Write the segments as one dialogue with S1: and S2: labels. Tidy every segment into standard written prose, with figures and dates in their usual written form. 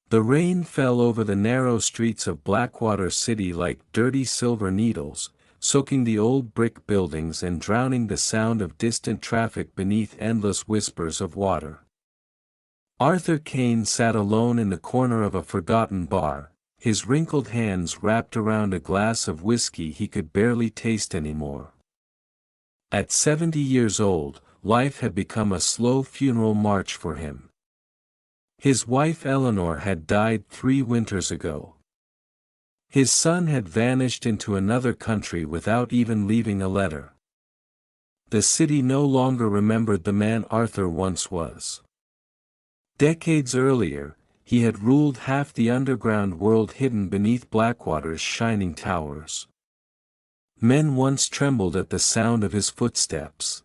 S1: The rain fell over the narrow streets of Blackwater City like dirty silver needles, soaking the old brick buildings and drowning the sound of distant traffic beneath endless whispers of water. Arthur Kane sat alone in the corner of a forgotten bar, his wrinkled hands wrapped around a glass of whiskey he could barely taste anymore. At 70 years old, life had become a slow funeral march for him. His wife Eleanor had died 3 winters ago. His son had vanished into another country without even leaving a letter. The city no longer remembered the man Arthur once was. Decades earlier, he had ruled half the underground world hidden beneath Blackwater's shining towers. Men once trembled at the sound of his footsteps.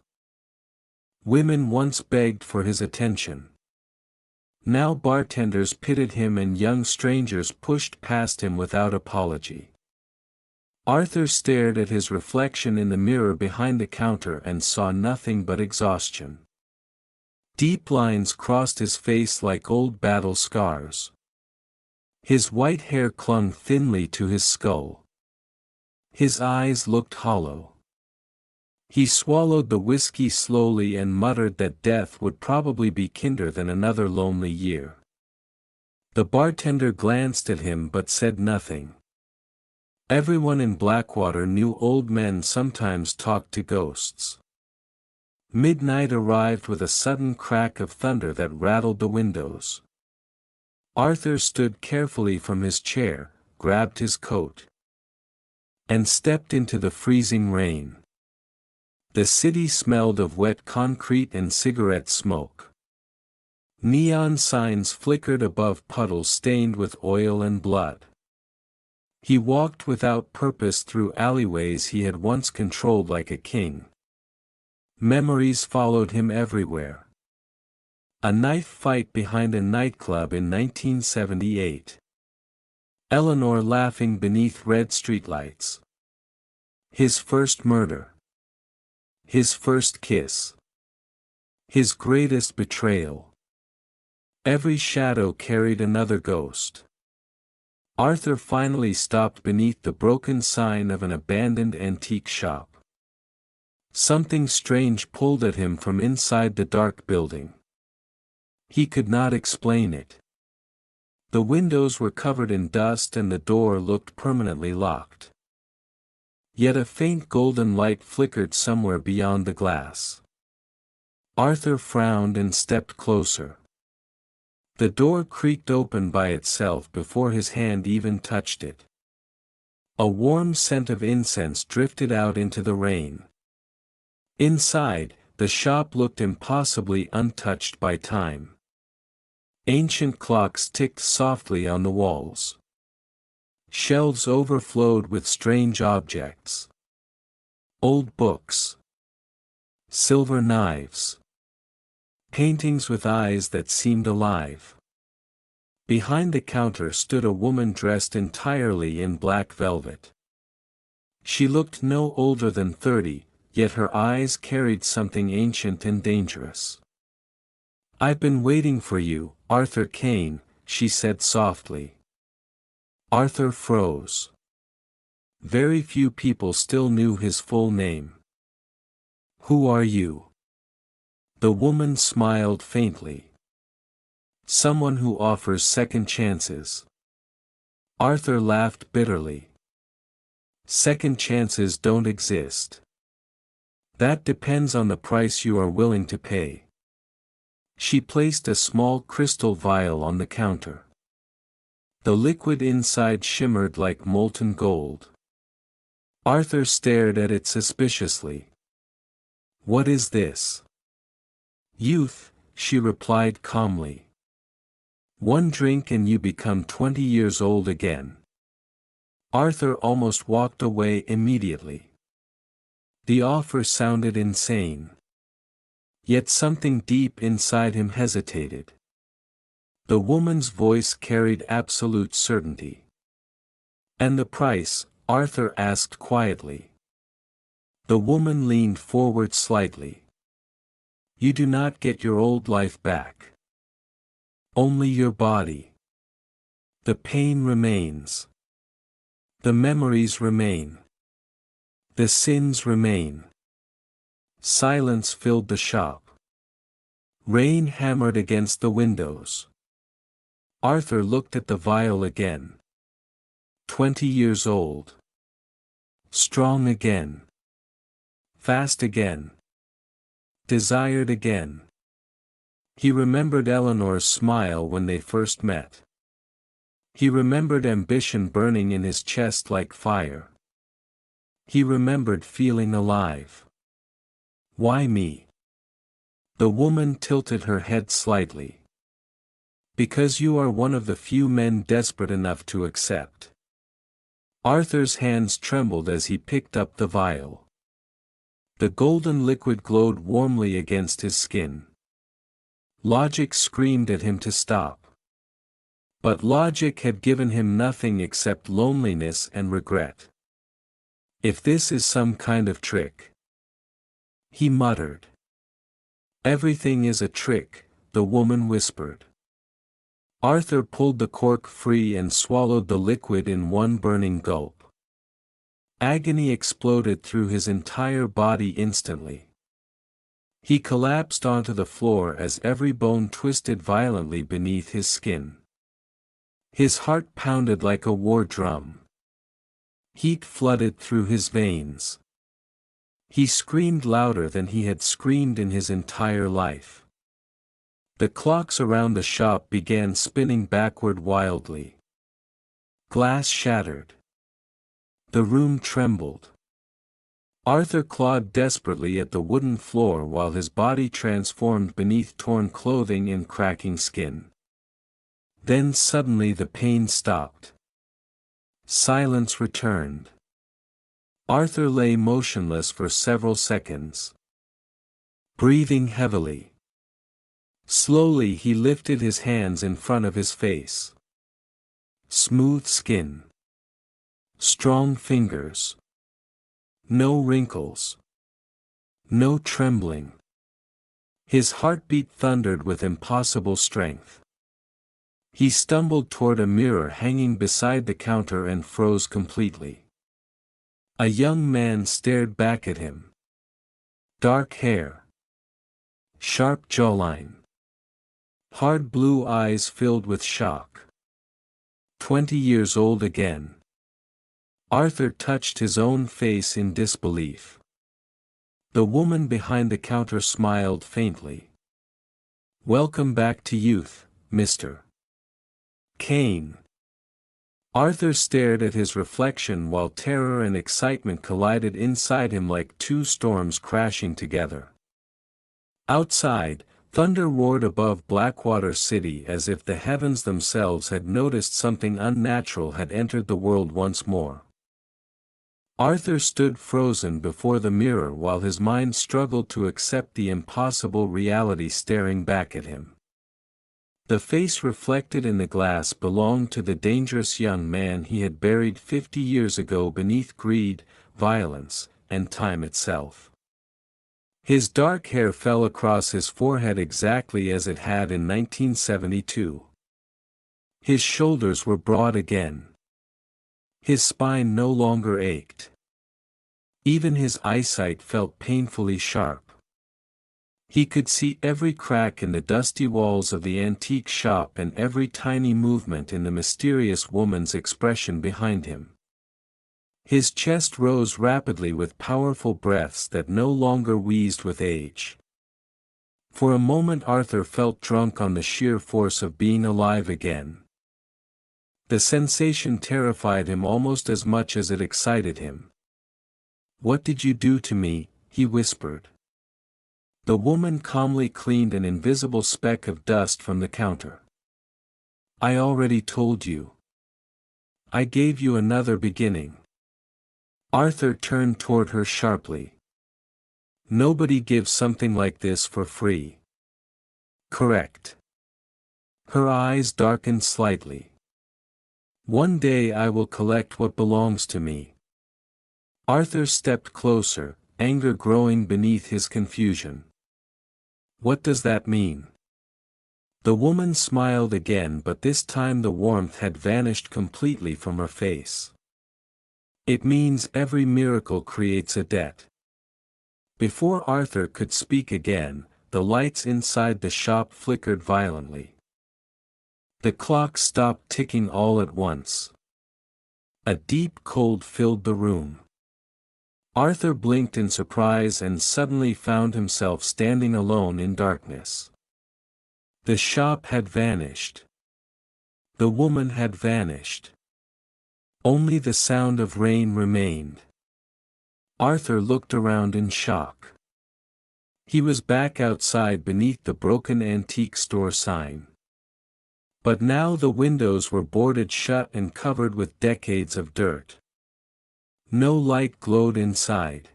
S1: Women once begged for his attention. Now bartenders pitied him and young strangers pushed past him without apology. Arthur stared at his reflection in the mirror behind the counter and saw nothing but exhaustion. Deep lines crossed his face like old battle scars. His white hair clung thinly to his skull. His eyes looked hollow. He swallowed the whiskey slowly and muttered that death would probably be kinder than another lonely year. The bartender glanced at him but said nothing. Everyone in Blackwater knew old men sometimes talked to ghosts. Midnight arrived with a sudden crack of thunder that rattled the windows. Arthur stood carefully from his chair, grabbed his coat, and stepped into the freezing rain. The city smelled of wet concrete and cigarette smoke. Neon signs flickered above puddles stained with oil and blood. He walked without purpose through alleyways he had once controlled like a king. Memories followed him everywhere. A knife fight behind a nightclub in 1978. Eleanor laughing beneath red streetlights. His first murder. His first kiss. His greatest betrayal. Every shadow carried another ghost. Arthur finally stopped beneath the broken sign of an abandoned antique shop. Something strange pulled at him from inside the dark building. He could not explain it. The windows were covered in dust and the door looked permanently locked. Yet a faint golden light flickered somewhere beyond the glass. Arthur frowned and stepped closer. The door creaked open by itself before his hand even touched it. A warm scent of incense drifted out into the rain. Inside, the shop looked impossibly untouched by time. Ancient clocks ticked softly on the walls. Shelves overflowed with strange objects. Old books. Silver knives. Paintings with eyes that seemed alive. Behind the counter stood a woman dressed entirely in black velvet. She looked no older than 30, yet her eyes carried something ancient and dangerous. "I've been waiting for you, Arthur Kane," she said softly. Arthur froze. Very few people still knew his full name. "Who are you?" The woman smiled faintly. "Someone who offers second chances." Arthur laughed bitterly. "Second chances don't exist. That depends on the price you are willing to pay." She placed a small crystal vial on the counter. The liquid inside shimmered like molten gold. Arthur stared at it suspiciously. "What is this?" "Youth," she replied calmly. "One drink and you become 20 years old again." Arthur almost walked away immediately. The offer sounded insane. Yet something deep inside him hesitated. The woman's voice carried absolute certainty. "And the price?" Arthur asked quietly. The woman leaned forward slightly. "You do not get your old life back. Only your body." The pain remains. The memories remain. The sins remain. Silence filled the shop. Rain hammered against the windows. Arthur looked at the vial again. 20 years old. Strong again. Fast again. Desired again. He remembered Eleanor's smile when they first met. He remembered ambition burning in his chest like fire. He remembered feeling alive. Why me? The woman tilted her head slightly. Because you are one of the few men desperate enough to accept. Arthur's hands trembled as he picked up the vial. The golden liquid glowed warmly against his skin. Logic screamed at him to stop. But logic had given him nothing except loneliness and regret. If this is some kind of trick, he muttered. Everything is a trick, the woman whispered. Arthur pulled the cork free and swallowed the liquid in one burning gulp. Agony exploded through his entire body instantly. He collapsed onto the floor as every bone twisted violently beneath his skin. His heart pounded like a war drum. Heat flooded through his veins. He screamed louder than he had screamed in his entire life. The clocks around the shop began spinning backward wildly. Glass shattered. The room trembled. Arthur clawed desperately at the wooden floor while his body transformed beneath torn clothing and cracking skin. Then suddenly the pain stopped. Silence returned. Arthur lay motionless for several seconds. Breathing heavily. Slowly he lifted his hands in front of his face. Smooth skin. Strong fingers. No wrinkles. No trembling. His heartbeat thundered with impossible strength. He stumbled toward a mirror hanging beside the counter and froze completely. A young man stared back at him. Dark hair. Sharp jawline. Hard blue eyes filled with shock. 20 years old again. Arthur touched his own face in disbelief. The woman behind the counter smiled faintly. Welcome back to youth, Mr. Kane. Arthur stared at his reflection while terror and excitement collided inside him like two storms crashing together. Outside, thunder roared above Blackwater City as if the heavens themselves had noticed something unnatural had entered the world once more. Arthur stood frozen before the mirror while his mind struggled to accept the impossible reality staring back at him. The face reflected in the glass belonged to the dangerous young man he had buried 50 years ago beneath greed, violence, and time itself. His dark hair fell across his forehead exactly as it had in 1972. His shoulders were broad again. His spine no longer ached. Even his eyesight felt painfully sharp. He could see every crack in the dusty walls of the antique shop and every tiny movement in the mysterious woman's expression behind him. His chest rose rapidly with powerful breaths that no longer wheezed with age. For a moment Arthur felt drunk on the sheer force of being alive again. The sensation terrified him almost as much as it excited him. "What did you do to me?" he whispered. The woman calmly cleaned an invisible speck of dust from the counter. "I already told you. I gave you another beginning." Arthur turned toward her sharply. "Nobody gives something like this for free." "Correct." Her eyes darkened slightly. "One day I will collect what belongs to me." Arthur stepped closer, anger growing beneath his confusion. "What does that mean?" The woman smiled again, but this time the warmth had vanished completely from her face. It means every miracle creates a debt. Before Arthur could speak again, the lights inside the shop flickered violently. The clock stopped ticking all at once. A deep cold filled the room. Arthur blinked in surprise and suddenly found himself standing alone in darkness. The shop had vanished. The woman had vanished. Only the sound of rain remained. Arthur looked around in shock. He was back outside beneath the broken antique store sign. But now the windows were boarded shut and covered with decades of dirt. No light glowed inside.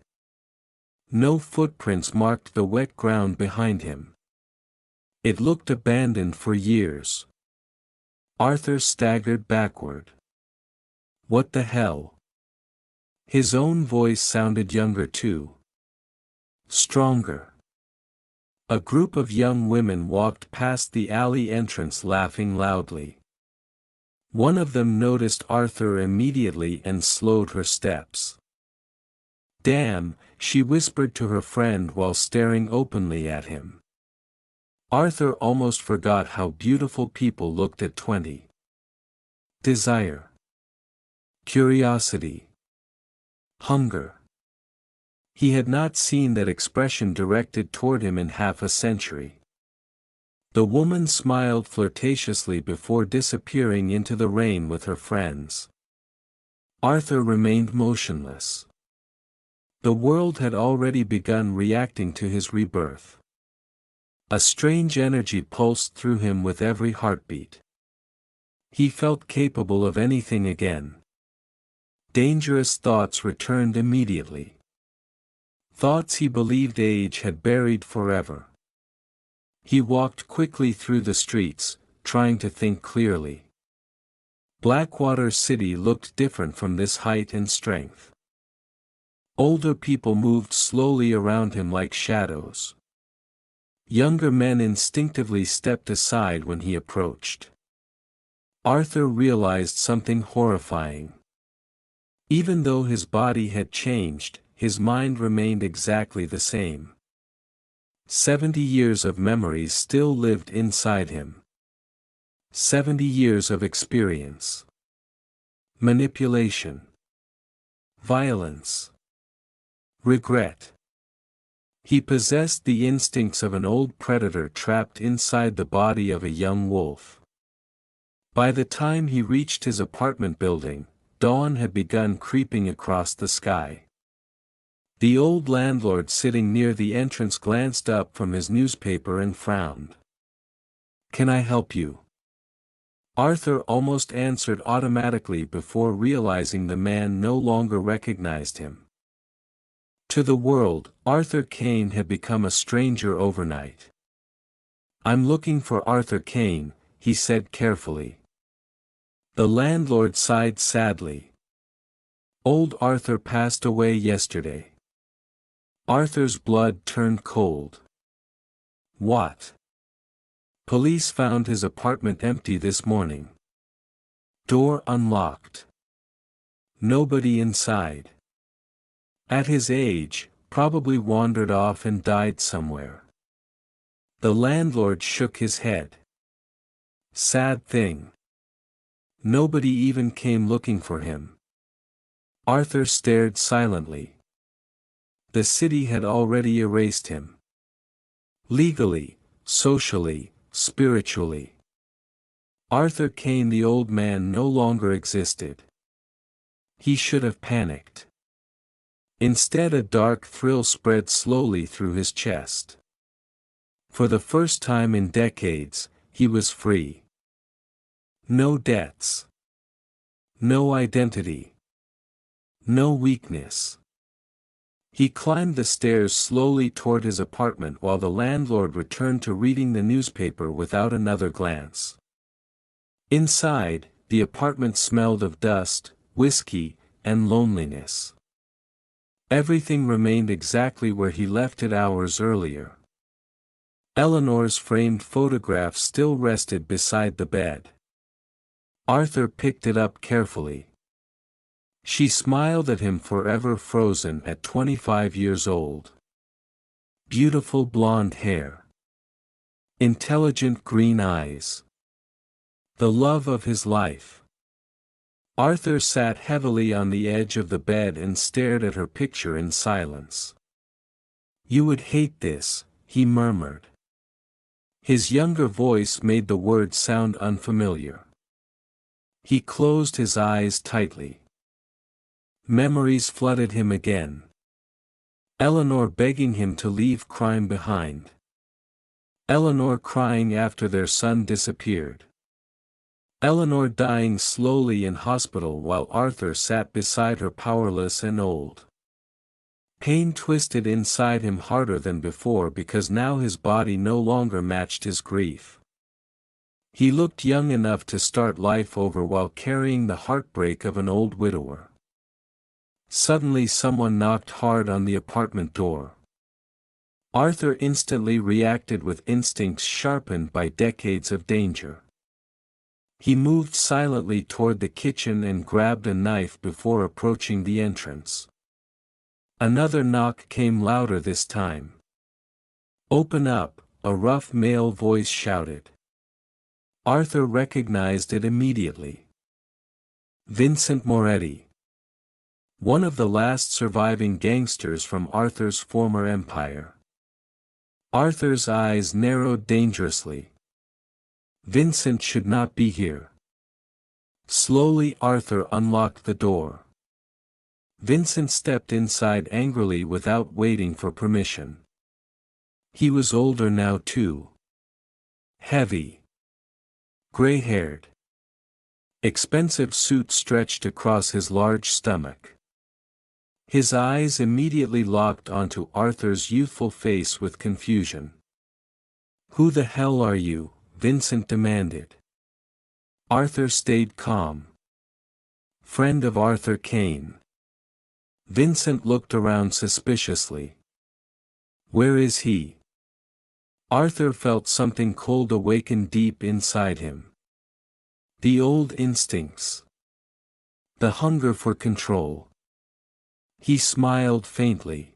S1: No footprints marked the wet ground behind him. It looked abandoned for years. Arthur staggered backward. What the hell? His own voice sounded younger too. Stronger. A group of young women walked past the alley entrance laughing loudly. One of them noticed Arthur immediately and slowed her steps. "Damn," she whispered to her friend while staring openly at him. Arthur almost forgot how beautiful people looked at 20. Desire. Curiosity. Hunger. He had not seen that expression directed toward him in half a century. The woman smiled flirtatiously before disappearing into the rain with her friends. Arthur remained motionless. The world had already begun reacting to his rebirth. A strange energy pulsed through him with every heartbeat. He felt capable of anything again. Dangerous thoughts returned immediately. Thoughts he believed age had buried forever. He walked quickly through the streets, trying to think clearly. Blackwater City looked different from this height and strength. Older people moved slowly around him like shadows. Younger men instinctively stepped aside when he approached. Arthur realized something horrifying. Even though his body had changed, his mind remained exactly the same. 70 years of memories still lived inside him. 70 years of experience. Manipulation. Violence. Regret. He possessed the instincts of an old predator trapped inside the body of a young wolf. By the time he reached his apartment building, dawn had begun creeping across the sky. The old landlord sitting near the entrance glanced up from his newspaper and frowned. "Can I help you?" Arthur almost answered automatically before realizing the man no longer recognized him. To the world, Arthur Kane had become a stranger overnight. "I'm looking for Arthur Kane," he said carefully. The landlord sighed sadly. "Old Arthur passed away yesterday." Arthur's blood turned cold. "What?" "Police found his apartment empty this morning. Door unlocked. Nobody inside. At his age, probably wandered off and died somewhere." The landlord shook his head. "Sad thing. Nobody even came looking for him." Arthur stared silently. The city had already erased him. Legally, socially, spiritually. Arthur Kane, the old man, no longer existed. He should have panicked. Instead, a dark thrill spread slowly through his chest. For the first time in decades, he was free. No debts. No identity. No weakness. He climbed the stairs slowly toward his apartment while the landlord returned to reading the newspaper without another glance. Inside, the apartment smelled of dust, whiskey, and loneliness. Everything remained exactly where he left it hours earlier. Eleanor's framed photograph still rested beside the bed. Arthur picked it up carefully. She smiled at him, forever frozen at 25 years old. Beautiful blonde hair. Intelligent green eyes. The love of his life. Arthur sat heavily on the edge of the bed and stared at her picture in silence. "You would hate this," he murmured. His younger voice made the words sound unfamiliar. He closed his eyes tightly. Memories flooded him again. Eleanor begging him to leave crime behind. Eleanor crying after their son disappeared. Eleanor dying slowly in hospital while Arthur sat beside her, powerless and old. Pain twisted inside him harder than before because now his body no longer matched his grief. He looked young enough to start life over while carrying the heartbreak of an old widower. Suddenly someone knocked hard on the apartment door. Arthur instantly reacted with instincts sharpened by decades of danger. He moved silently toward the kitchen and grabbed a knife before approaching the entrance. Another knock came, louder this time. "Open up," a rough male voice shouted. Arthur recognized it immediately. Vincent Moretti. One of the last surviving gangsters from Arthur's former empire. Arthur's eyes narrowed dangerously. Vincent should not be here. Slowly Arthur unlocked the door. Vincent stepped inside angrily without waiting for permission. He was older now too. Heavy. Gray-haired. Expensive suit stretched across his large stomach. His eyes immediately locked onto Arthur's youthful face with confusion. "Who the hell are you?" Vincent demanded. Arthur stayed calm. "Friend of Arthur Kane." Vincent looked around suspiciously. "Where is he?" Arthur felt something cold awaken deep inside him. The old instincts. The hunger for control. He smiled faintly.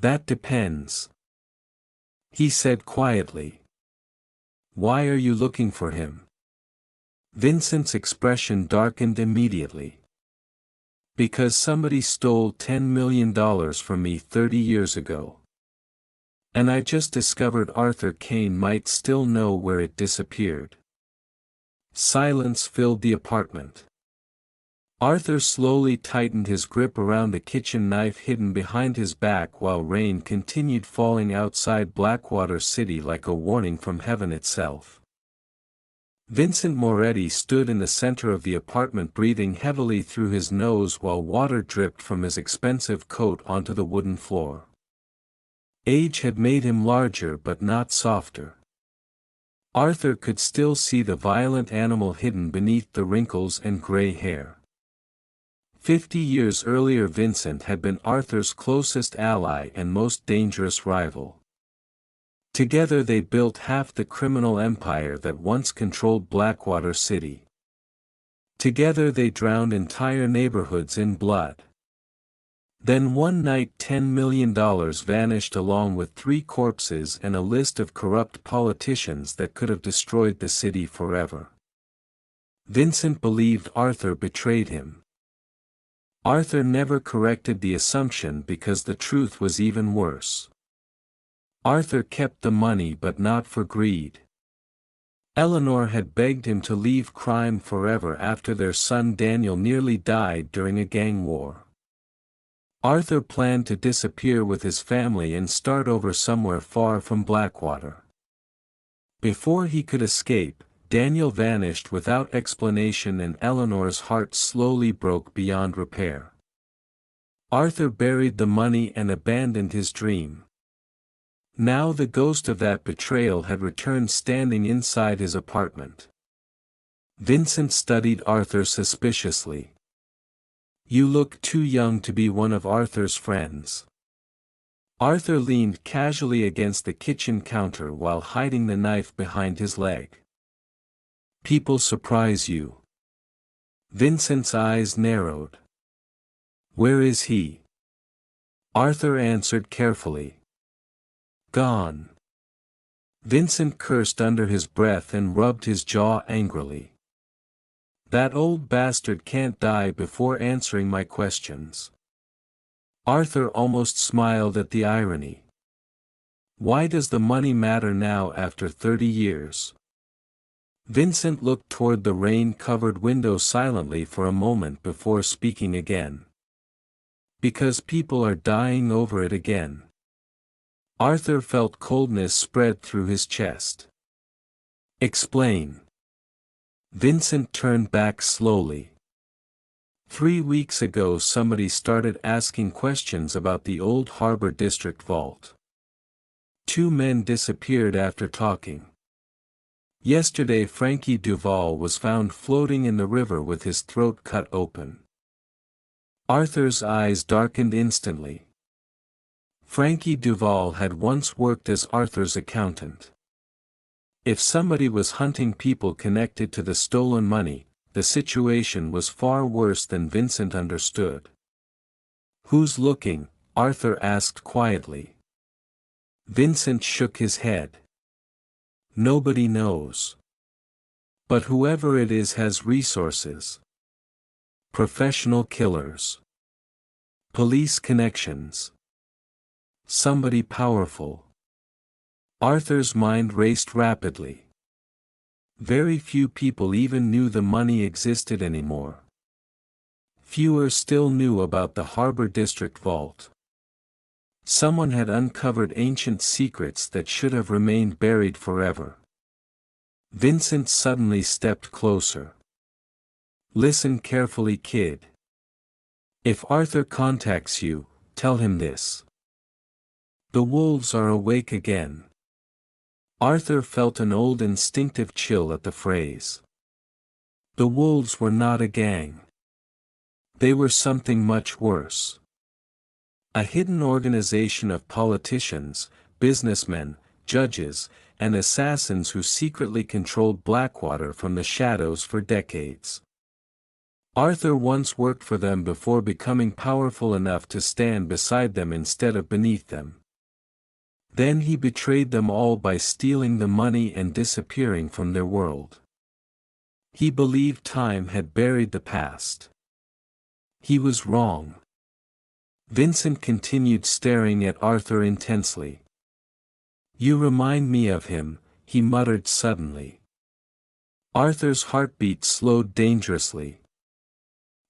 S1: "That depends," he said quietly. "Why are you looking for him?" Vincent's expression darkened immediately. "Because somebody stole $10 million from me 30 years ago. And I just discovered Arthur Kane might still know where it disappeared." Silence filled the apartment. Arthur slowly tightened his grip around the kitchen knife hidden behind his back while rain continued falling outside Blackwater City like a warning from heaven itself. Vincent Moretti stood in the center of the apartment, breathing heavily through his nose while water dripped from his expensive coat onto the wooden floor. Age had made him larger but not softer. Arthur could still see the violent animal hidden beneath the wrinkles and gray hair. 50 years earlier Vincent had been Arthur's closest ally and most dangerous rival. Together they built half the criminal empire that once controlled Blackwater City. Together they drowned entire neighborhoods in blood. Then one night $10 million vanished along with 3 corpses and a list of corrupt politicians that could have destroyed the city forever. Vincent believed Arthur betrayed him. Arthur never corrected the assumption because the truth was even worse. Arthur kept the money but not for greed. Eleanor had begged him to leave crime forever after their son Daniel nearly died during a gang war. Arthur planned to disappear with his family and start over somewhere far from Blackwater. Before he could escape, Daniel vanished without explanation and Eleanor's heart slowly broke beyond repair. Arthur buried the money and abandoned his dream. Now the ghost of that betrayal had returned, standing inside his apartment. Vincent studied Arthur suspiciously. "You look too young to be one of Arthur's friends." Arthur leaned casually against the kitchen counter while hiding the knife behind his leg. People surprise you. Vincent's eyes narrowed. Where is he? Arthur answered carefully. Gone. Vincent cursed under his breath and rubbed his jaw angrily. That old bastard can't die before answering my questions. Arthur almost smiled at the irony. Why does the money matter now after 30 years? Vincent looked toward the rain-covered window silently for a moment before speaking again. Because people are dying over it again. Arthur felt coldness spread through his chest. Explain. Vincent turned back slowly. 3 weeks ago somebody started asking questions about the old Harbor District vault. 2 men disappeared after talking. Yesterday Frankie Duval was found floating in the river with his throat cut open. Arthur's eyes darkened instantly. Frankie Duval had once worked as Arthur's accountant. If somebody was hunting people connected to the stolen money, the situation was far worse than Vincent understood. Who's looking? Arthur asked quietly. Vincent shook his head. Nobody knows. But whoever it is has resources. Professional killers. Police connections. Somebody powerful. Arthur's mind raced rapidly. Very few people even knew the money existed anymore. Fewer still knew about the Harbor District vault. Someone had uncovered ancient secrets that should have remained buried forever. Vincent suddenly stepped closer. Listen carefully, kid. If Arthur contacts you, tell him this. The wolves are awake again. Arthur felt an old instinctive chill at the phrase. The wolves were not a gang. They were something much worse. A hidden organization of politicians, businessmen, judges, and assassins who secretly controlled Blackwater from the shadows for decades. Arthur once worked for them before becoming powerful enough to stand beside them instead of beneath them. Then he betrayed them all by stealing the money and disappearing from their world. He believed time had buried the past. He was wrong. Vincent continued staring at Arthur intensely. You remind me of him, he muttered suddenly. Arthur's heartbeat slowed dangerously.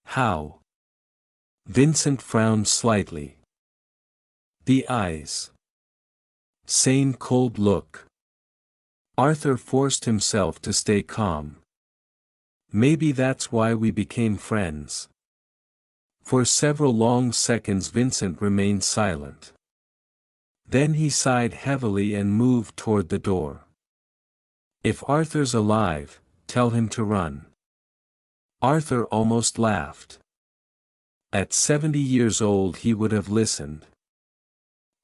S1: How? Vincent frowned slightly. The eyes. Same cold look. Arthur forced himself to stay calm. Maybe that's why we became friends. For several long seconds Vincent remained silent. Then he sighed heavily and moved toward the door. If Arthur's alive, tell him to run. Arthur almost laughed. At 70 years old he would have listened.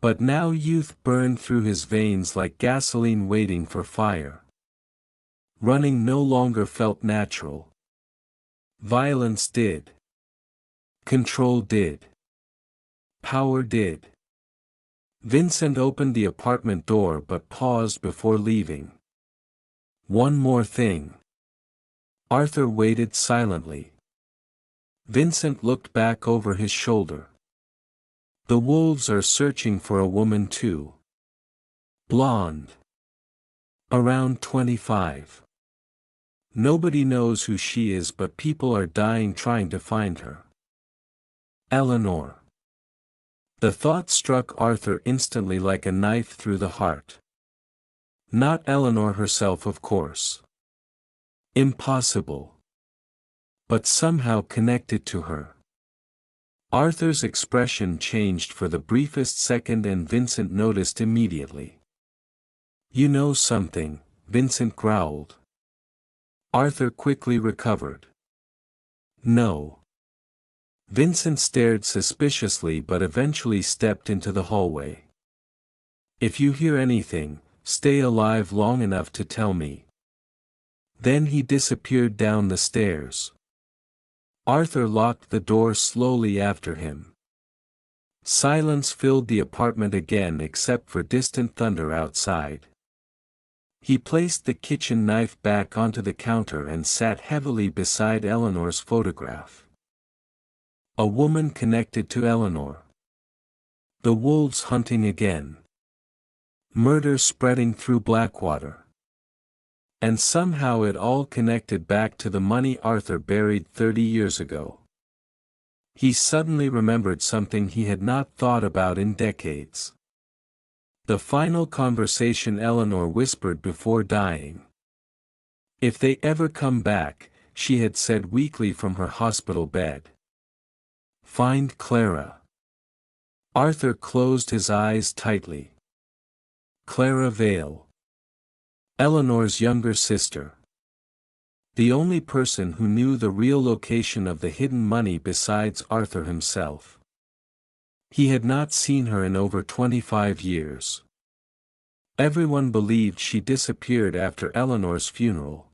S1: But now youth burned through his veins like gasoline waiting for fire. Running no longer felt natural. Violence did. Control did. Power did. Vincent opened the apartment door but paused before leaving. One more thing. Arthur waited silently. Vincent looked back over his shoulder. The wolves are searching for a woman too. Blonde. Around 25. Nobody knows who she is but people are dying trying to find her. Eleanor. The thought struck Arthur instantly like a knife through the heart. Not Eleanor herself, of course. Impossible. But somehow connected to her. Arthur's expression changed for the briefest second and Vincent noticed immediately. You know something, Vincent growled. Arthur quickly recovered. No. Vincent stared suspiciously but eventually stepped into the hallway. If you hear anything, stay alive long enough to tell me." Then he disappeared down the stairs. Arthur locked the door slowly after him. Silence filled the apartment again except for distant thunder outside. He placed the kitchen knife back onto the counter and sat heavily beside Eleanor's photograph. A woman connected to Eleanor. The wolves hunting again. Murder spreading through Blackwater. And somehow it all connected back to the money Arthur buried 30 years ago. He suddenly remembered something he had not thought about in decades. The final conversation Eleanor whispered before dying. "If they ever come back," she had said weakly from her hospital bed. "Find Clara." Arthur closed his eyes tightly. Clara Vale. Eleanor's younger sister. The only person who knew the real location of the hidden money besides Arthur himself. He had not seen her in over 25 years. Everyone believed she disappeared after Eleanor's funeral.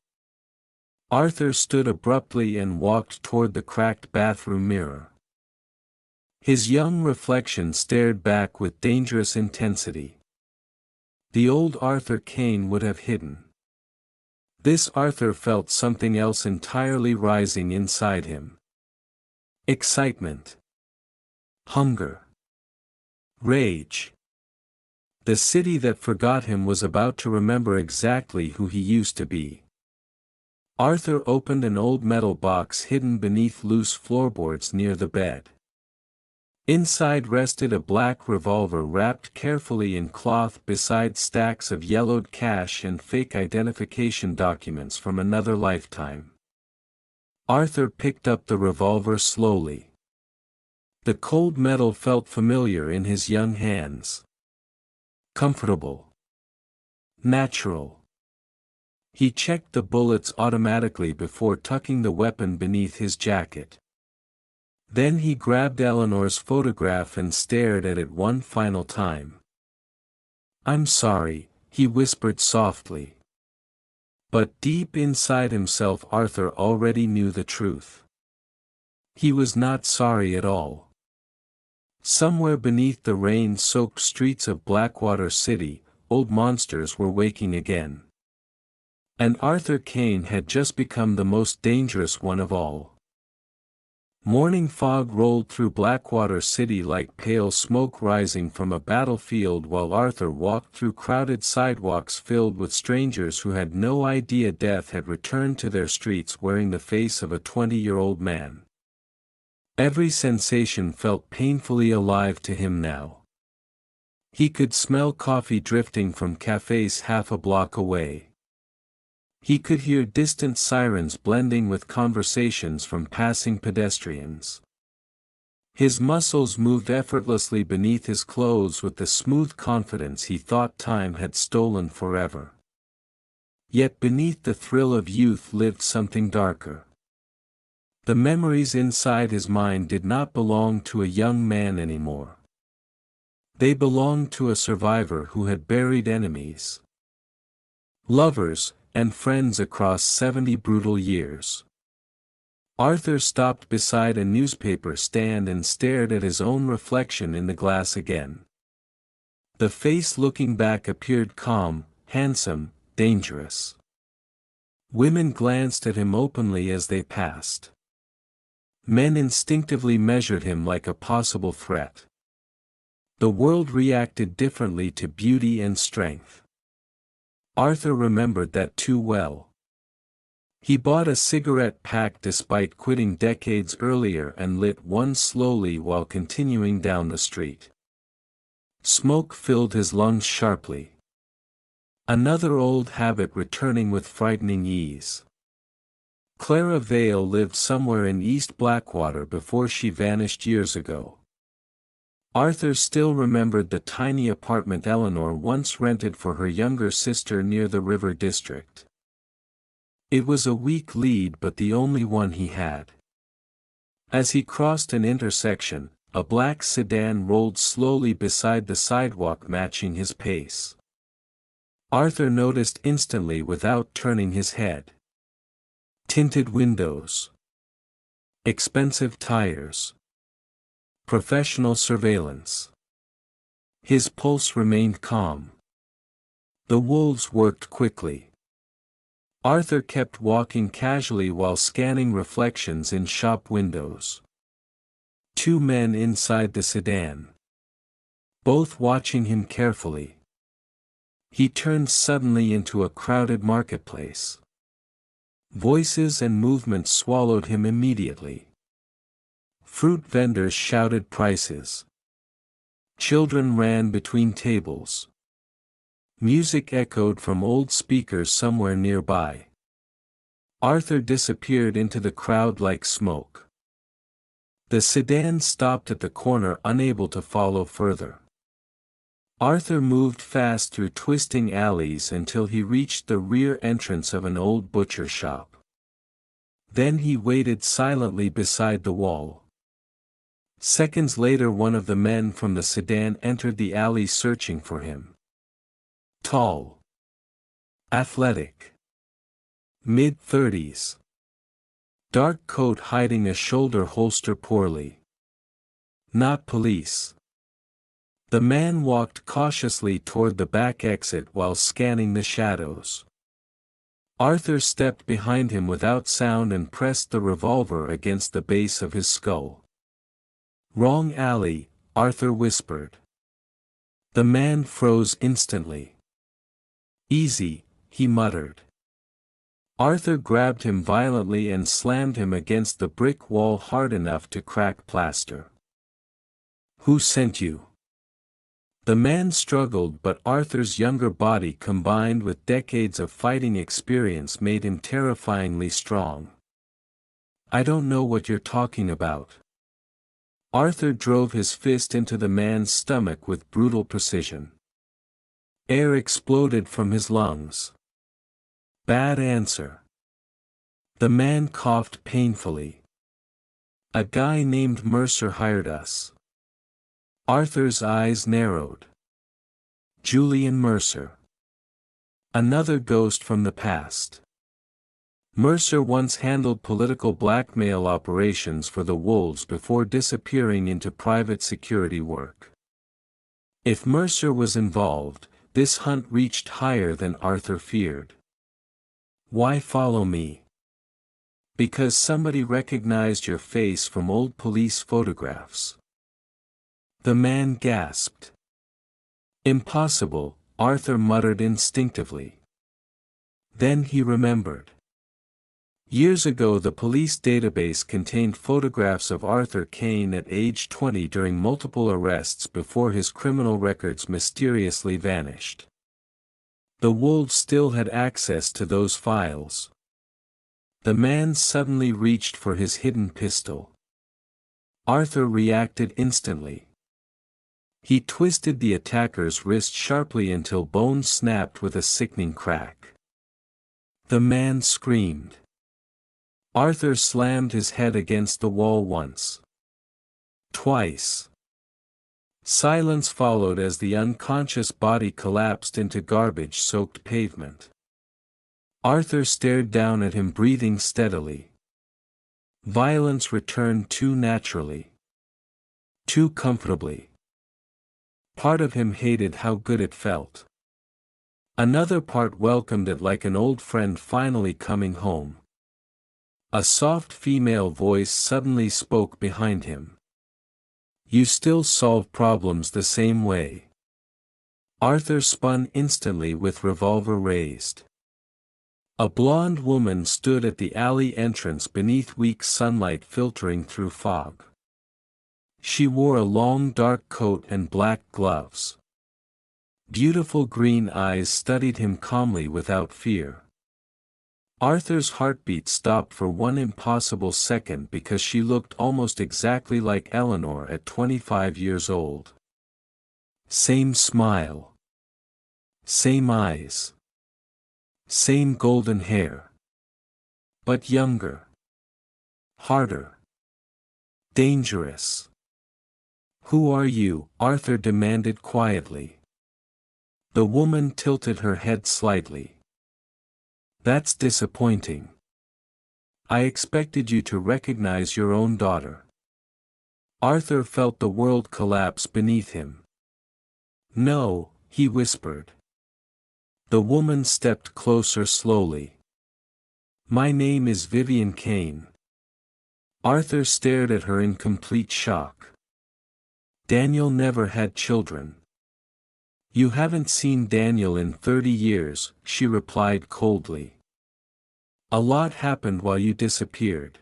S1: Arthur stood abruptly and walked toward the cracked bathroom mirror. His young reflection stared back with dangerous intensity. The old Arthur Kane would have hidden. This Arthur felt something else entirely rising inside him. Excitement. Hunger. Rage. The city that forgot him was about to remember exactly who he used to be. Arthur opened an old metal box hidden beneath loose floorboards near the bed. Inside rested a black revolver wrapped carefully in cloth beside stacks of yellowed cash and fake identification documents from another lifetime. Arthur picked up the revolver slowly. The cold metal felt familiar in his young hands. Comfortable. Natural. He checked the bullets automatically before tucking the weapon beneath his jacket. Then he grabbed Eleanor's photograph and stared at it one final time. "I'm sorry," he whispered softly. But deep inside himself Arthur already knew the truth. He was not sorry at all. Somewhere beneath the rain-soaked streets of Blackwater City, old monsters were waking again. And Arthur Kane had just become the most dangerous one of all. Morning fog rolled through Blackwater City like pale smoke rising from a battlefield while Arthur walked through crowded sidewalks filled with strangers who had no idea death had returned to their streets wearing the face of a 20-year-old man. Every sensation felt painfully alive to him now. He could smell coffee drifting from cafes half a block away. He could hear distant sirens blending with conversations from passing pedestrians. His muscles moved effortlessly beneath his clothes with the smooth confidence he thought time had stolen forever. Yet beneath the thrill of youth lived something darker. The memories inside his mind did not belong to a young man anymore. They belonged to a survivor who had buried enemies, lovers, and friends across 70 brutal years. Arthur stopped beside a newspaper stand and stared at his own reflection in the glass again. The face looking back appeared calm, handsome, dangerous. Women glanced at him openly as they passed. Men instinctively measured him like a possible threat. The world reacted differently to beauty and strength. Arthur remembered that too well. He bought a cigarette pack despite quitting decades earlier and lit one slowly while continuing down the street. Smoke filled his lungs sharply. Another old habit returning with frightening ease. Clara Vale lived somewhere in East Blackwater before she vanished years ago. Arthur still remembered the tiny apartment Eleanor once rented for her younger sister near the river district. It was a weak lead but the only one he had. As he crossed an intersection, a black sedan rolled slowly beside the sidewalk, matching his pace. Arthur noticed instantly without turning his head. Tinted windows. Expensive tires. Professional surveillance. His pulse remained calm. The wolves worked quickly. Arthur kept walking casually while scanning reflections in shop windows. Two men inside the sedan, both watching him carefully. He turned suddenly into a crowded marketplace. Voices and movements swallowed him immediately. Fruit vendors shouted prices. Children ran between tables. Music echoed from old speakers somewhere nearby. Arthur disappeared into the crowd like smoke. The sedan stopped at the corner, unable to follow further. Arthur moved fast through twisting alleys until he reached the rear entrance of an old butcher shop. Then he waited silently beside the wall. Seconds later, one of the men from the sedan entered the alley searching for him. Tall. Athletic. Mid-30s. Dark coat hiding a shoulder holster poorly. Not police. The man walked cautiously toward the back exit while scanning the shadows. Arthur stepped behind him without sound and pressed the revolver against the base of his skull. "Wrong alley," Arthur whispered. The man froze instantly. "Easy," he muttered. Arthur grabbed him violently and slammed him against the brick wall hard enough to crack plaster. "Who sent you?" The man struggled, but Arthur's younger body combined with decades of fighting experience made him terrifyingly strong. "I don't know what you're talking about." Arthur drove his fist into the man's stomach with brutal precision. Air exploded from his lungs. "Bad answer." The man coughed painfully. "A guy named Mercer hired us." Arthur's eyes narrowed. Julian Mercer. Another ghost from the past. Mercer once handled political blackmail operations for the Wolves before disappearing into private security work. If Mercer was involved, this hunt reached higher than Arthur feared. "Why follow me?" "Because somebody recognized your face from old police photographs." The man gasped. "Impossible," Arthur muttered instinctively. Then he remembered. Years ago the police database contained photographs of Arthur Kane at age 20 during multiple arrests before his criminal records mysteriously vanished. The Wolves still had access to those files. The man suddenly reached for his hidden pistol. Arthur reacted instantly. He twisted the attacker's wrist sharply until bone snapped with a sickening crack. The man screamed. Arthur slammed his head against the wall once. Twice. Silence followed as the unconscious body collapsed into garbage-soaked pavement. Arthur stared down at him, breathing steadily. Violence returned too naturally. Too comfortably. Part of him hated how good it felt. Another part welcomed it like an old friend finally coming home. A soft female voice suddenly spoke behind him. "You still solve problems the same way." Arthur spun instantly with revolver raised. A blonde woman stood at the alley entrance beneath weak sunlight filtering through fog. She wore a long dark coat and black gloves. Beautiful green eyes studied him calmly without fear. Arthur's heartbeat stopped for one impossible second because she looked almost exactly like Eleanor at 25 years old. Same smile. Same eyes. Same golden hair. But younger. Harder. Dangerous. "Who are you?" Arthur demanded quietly. The woman tilted her head slightly. "That's disappointing. I expected you to recognize your own daughter." Arthur felt the world collapse beneath him. "No," he whispered. The woman stepped closer slowly. "My name is Vivian Kane." Arthur stared at her in complete shock. "Daniel never had children." "You haven't seen Daniel in 30 years, she replied coldly. "A lot happened while you disappeared."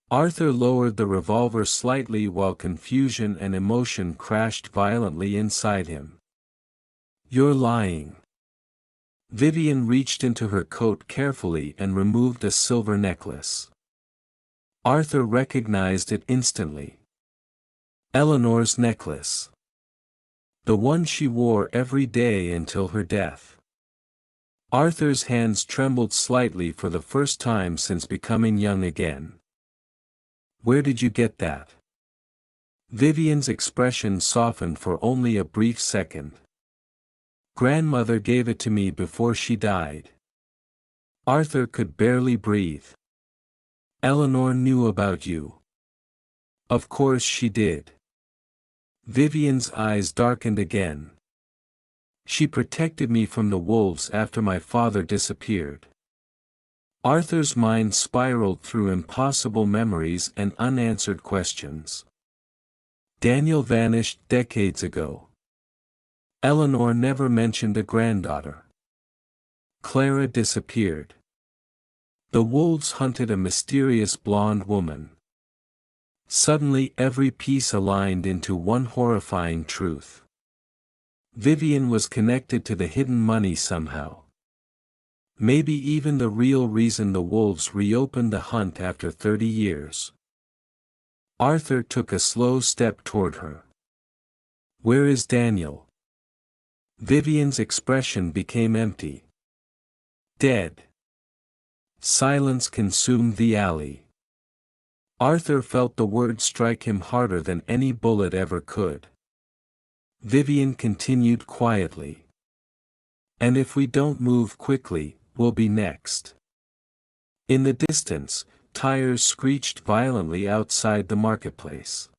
S1: Arthur lowered the revolver slightly while confusion and emotion crashed violently inside him. "You're lying." Vivian reached into her coat carefully and removed a silver necklace. Arthur recognized it instantly. Eleanor's necklace. The one she wore every day until her death. Arthur's hands trembled slightly for the first time since becoming young again. "Where did you get that?" Vivian's expression softened for only a brief second. "Grandmother gave it to me before she died." Arthur could barely breathe. "Eleanor knew about you." "Of course she did." Vivian's eyes darkened again. "She protected me from the wolves after my father disappeared." Arthur's mind spiraled through impossible memories and unanswered questions. Daniel vanished decades ago. Eleanor never mentioned a granddaughter. Clara disappeared. The wolves hunted a mysterious blonde woman. Suddenly every piece aligned into one horrifying truth. Vivian was connected to the hidden money somehow. Maybe even the real reason the wolves reopened the hunt after 30 years. Arthur took a slow step toward her. "Where is Daniel?" Vivian's expression became empty. "Dead." Silence consumed the alley. Arthur felt the words strike him harder than any bullet ever could. Vivian continued quietly. "And if we don't move quickly, we'll be next." In the distance, tires screeched violently outside the marketplace.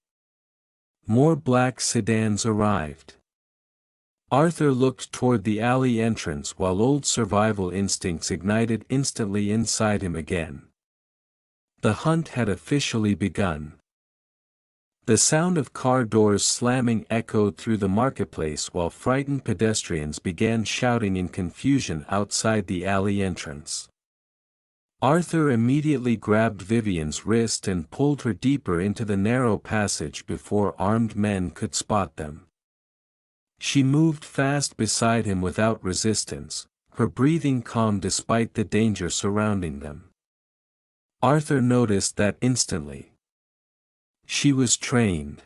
S1: More black sedans arrived. Arthur looked toward the alley entrance while old survival instincts ignited instantly inside him again. The hunt had officially begun. The sound of car doors slamming echoed through the marketplace while frightened pedestrians began shouting in confusion outside the alley entrance. Arthur immediately grabbed Vivian's wrist and pulled her deeper into the narrow passage before armed men could spot them. She moved fast beside him without resistance, her breathing calm despite the danger surrounding them. Arthur noticed that instantly. She was trained.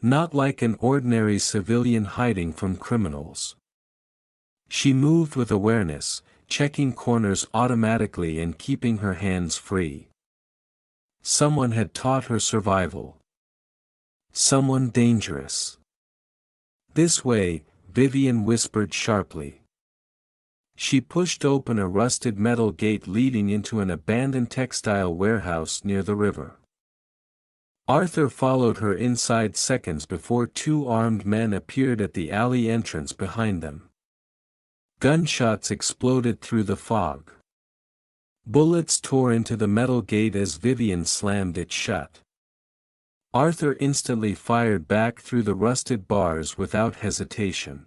S1: Not like an ordinary civilian hiding from criminals. She moved with awareness, checking corners automatically and keeping her hands free. Someone had taught her survival. Someone dangerous. "This way," Vivian whispered sharply. She pushed open a rusted metal gate leading into an abandoned textile warehouse near the river. Arthur followed her inside seconds before two armed men appeared at the alley entrance behind them. Gunshots exploded through the fog. Bullets tore into the metal gate as Vivian slammed it shut. Arthur instantly fired back through the rusted bars without hesitation.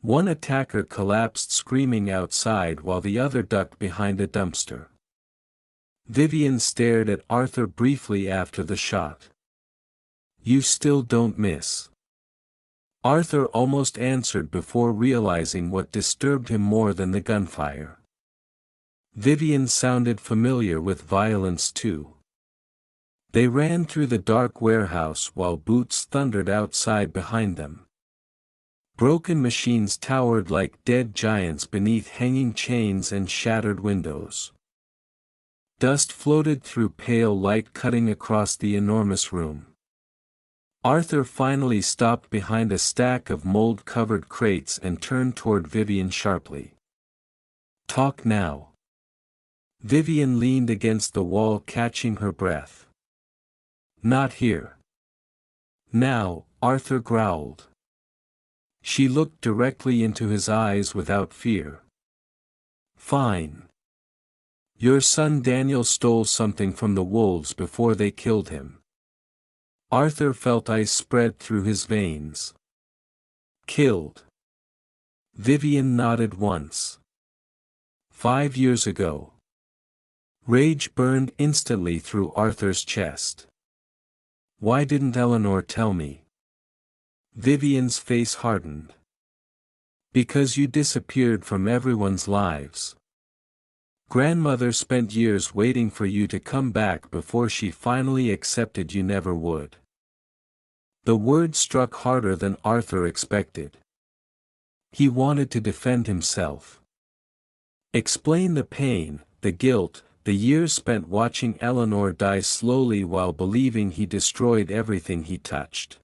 S1: One attacker collapsed screaming outside while the other ducked behind a dumpster. Vivian stared at Arthur briefly after the shot. "You still don't miss." Arthur almost answered before realizing what disturbed him more than the gunfire. Vivian sounded familiar with violence too. They ran through the dark warehouse while boots thundered outside behind them. Broken machines towered like dead giants beneath hanging chains and shattered windows. Dust floated through pale light cutting across the enormous room. Arthur finally stopped behind a stack of mold-covered crates and turned toward Vivian sharply. "Talk now." Vivian leaned against the wall, catching her breath. "Not here." "Now," Arthur growled. She looked directly into his eyes without fear. "Fine. Your son Daniel stole something from the wolves before they killed him." Arthur felt ice spread through his veins. "Killed?" Vivian nodded once. 5 years ago." Rage burned instantly through Arthur's chest. "Why didn't Eleanor tell me?" Vivian's face hardened. "Because you disappeared from everyone's lives. Grandmother spent years waiting for you to come back before she finally accepted you never would." The word struck harder than Arthur expected. He wanted to defend himself. Explain the pain, the guilt, the years spent watching Eleanor die slowly while believing he destroyed everything he touched.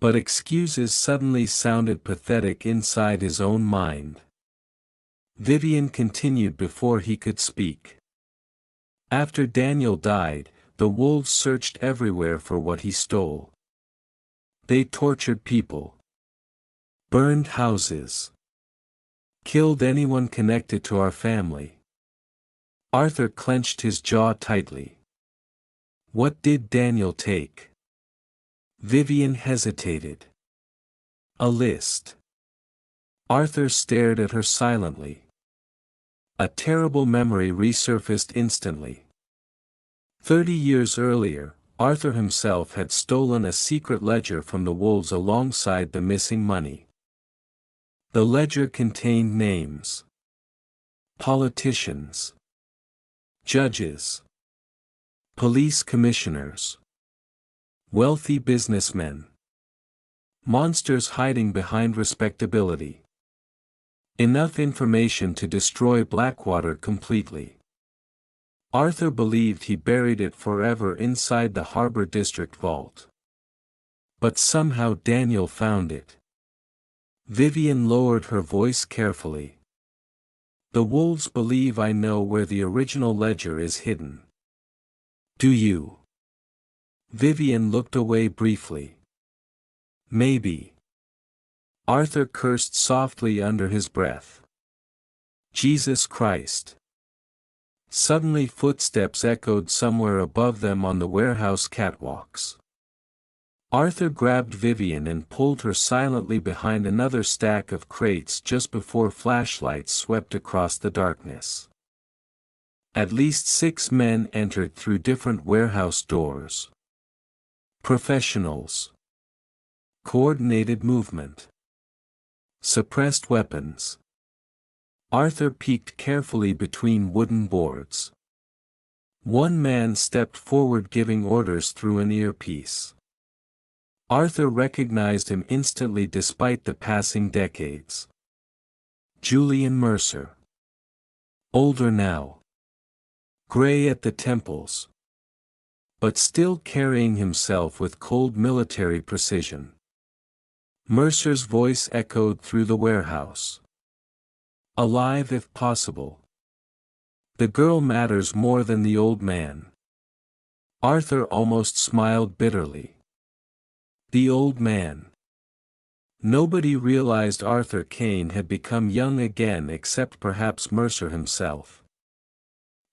S1: But excuses suddenly sounded pathetic inside his own mind. Vivian continued before he could speak. "After Daniel died, the wolves searched everywhere for what he stole. They tortured people. Burned houses. Killed anyone connected to our family." Arthur clenched his jaw tightly. "What did Daniel take?" Vivian hesitated. "A list." Arthur stared at her silently. A terrible memory resurfaced instantly. 30 years earlier, Arthur himself had stolen a secret ledger from the wolves alongside the missing money. The ledger contained names. Politicians. Judges. Police commissioners. Wealthy businessmen. Monsters hiding behind respectability. Enough information to destroy Blackwater completely. Arthur believed he buried it forever inside the Harbor District vault. But somehow Daniel found it. Vivian lowered her voice carefully. "The wolves believe I know where the original ledger is hidden. Do you?" Vivian looked away briefly. "Maybe." Arthur cursed softly under his breath. "Jesus Christ." Suddenly footsteps echoed somewhere above them on the warehouse catwalks. Arthur grabbed Vivian and pulled her silently behind another stack of crates just before flashlights swept across the darkness. At least 6 men entered through different warehouse doors. Professionals. Coordinated movement. Suppressed weapons. Arthur peeked carefully between wooden boards. One man stepped forward giving orders through an earpiece. Arthur recognized him instantly despite the passing decades. Julian Mercer. Older now. Gray at the temples. But still carrying himself with cold military precision. Mercer's voice echoed through the warehouse. "Alive if possible. The girl matters more than the old man." Arthur almost smiled bitterly. The old man. Nobody realized Arthur Kane had become young again except perhaps Mercer himself.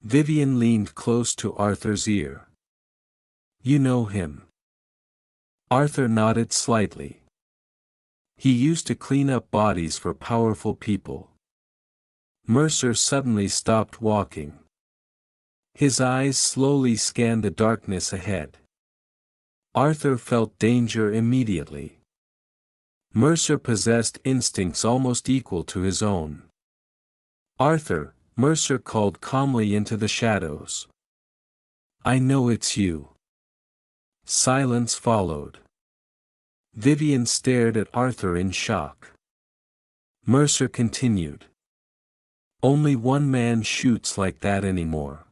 S1: Vivian leaned close to Arthur's ear. "You know him?" Arthur nodded slightly. "He used to clean up bodies for powerful people." Mercer suddenly stopped walking. His eyes slowly scanned the darkness ahead. Arthur felt danger immediately. Mercer possessed instincts almost equal to his own. "Arthur," Mercer called calmly into the shadows. "I know it's you." Silence followed. Vivian stared at Arthur in shock. Mercer continued. "Only one man shoots like that anymore."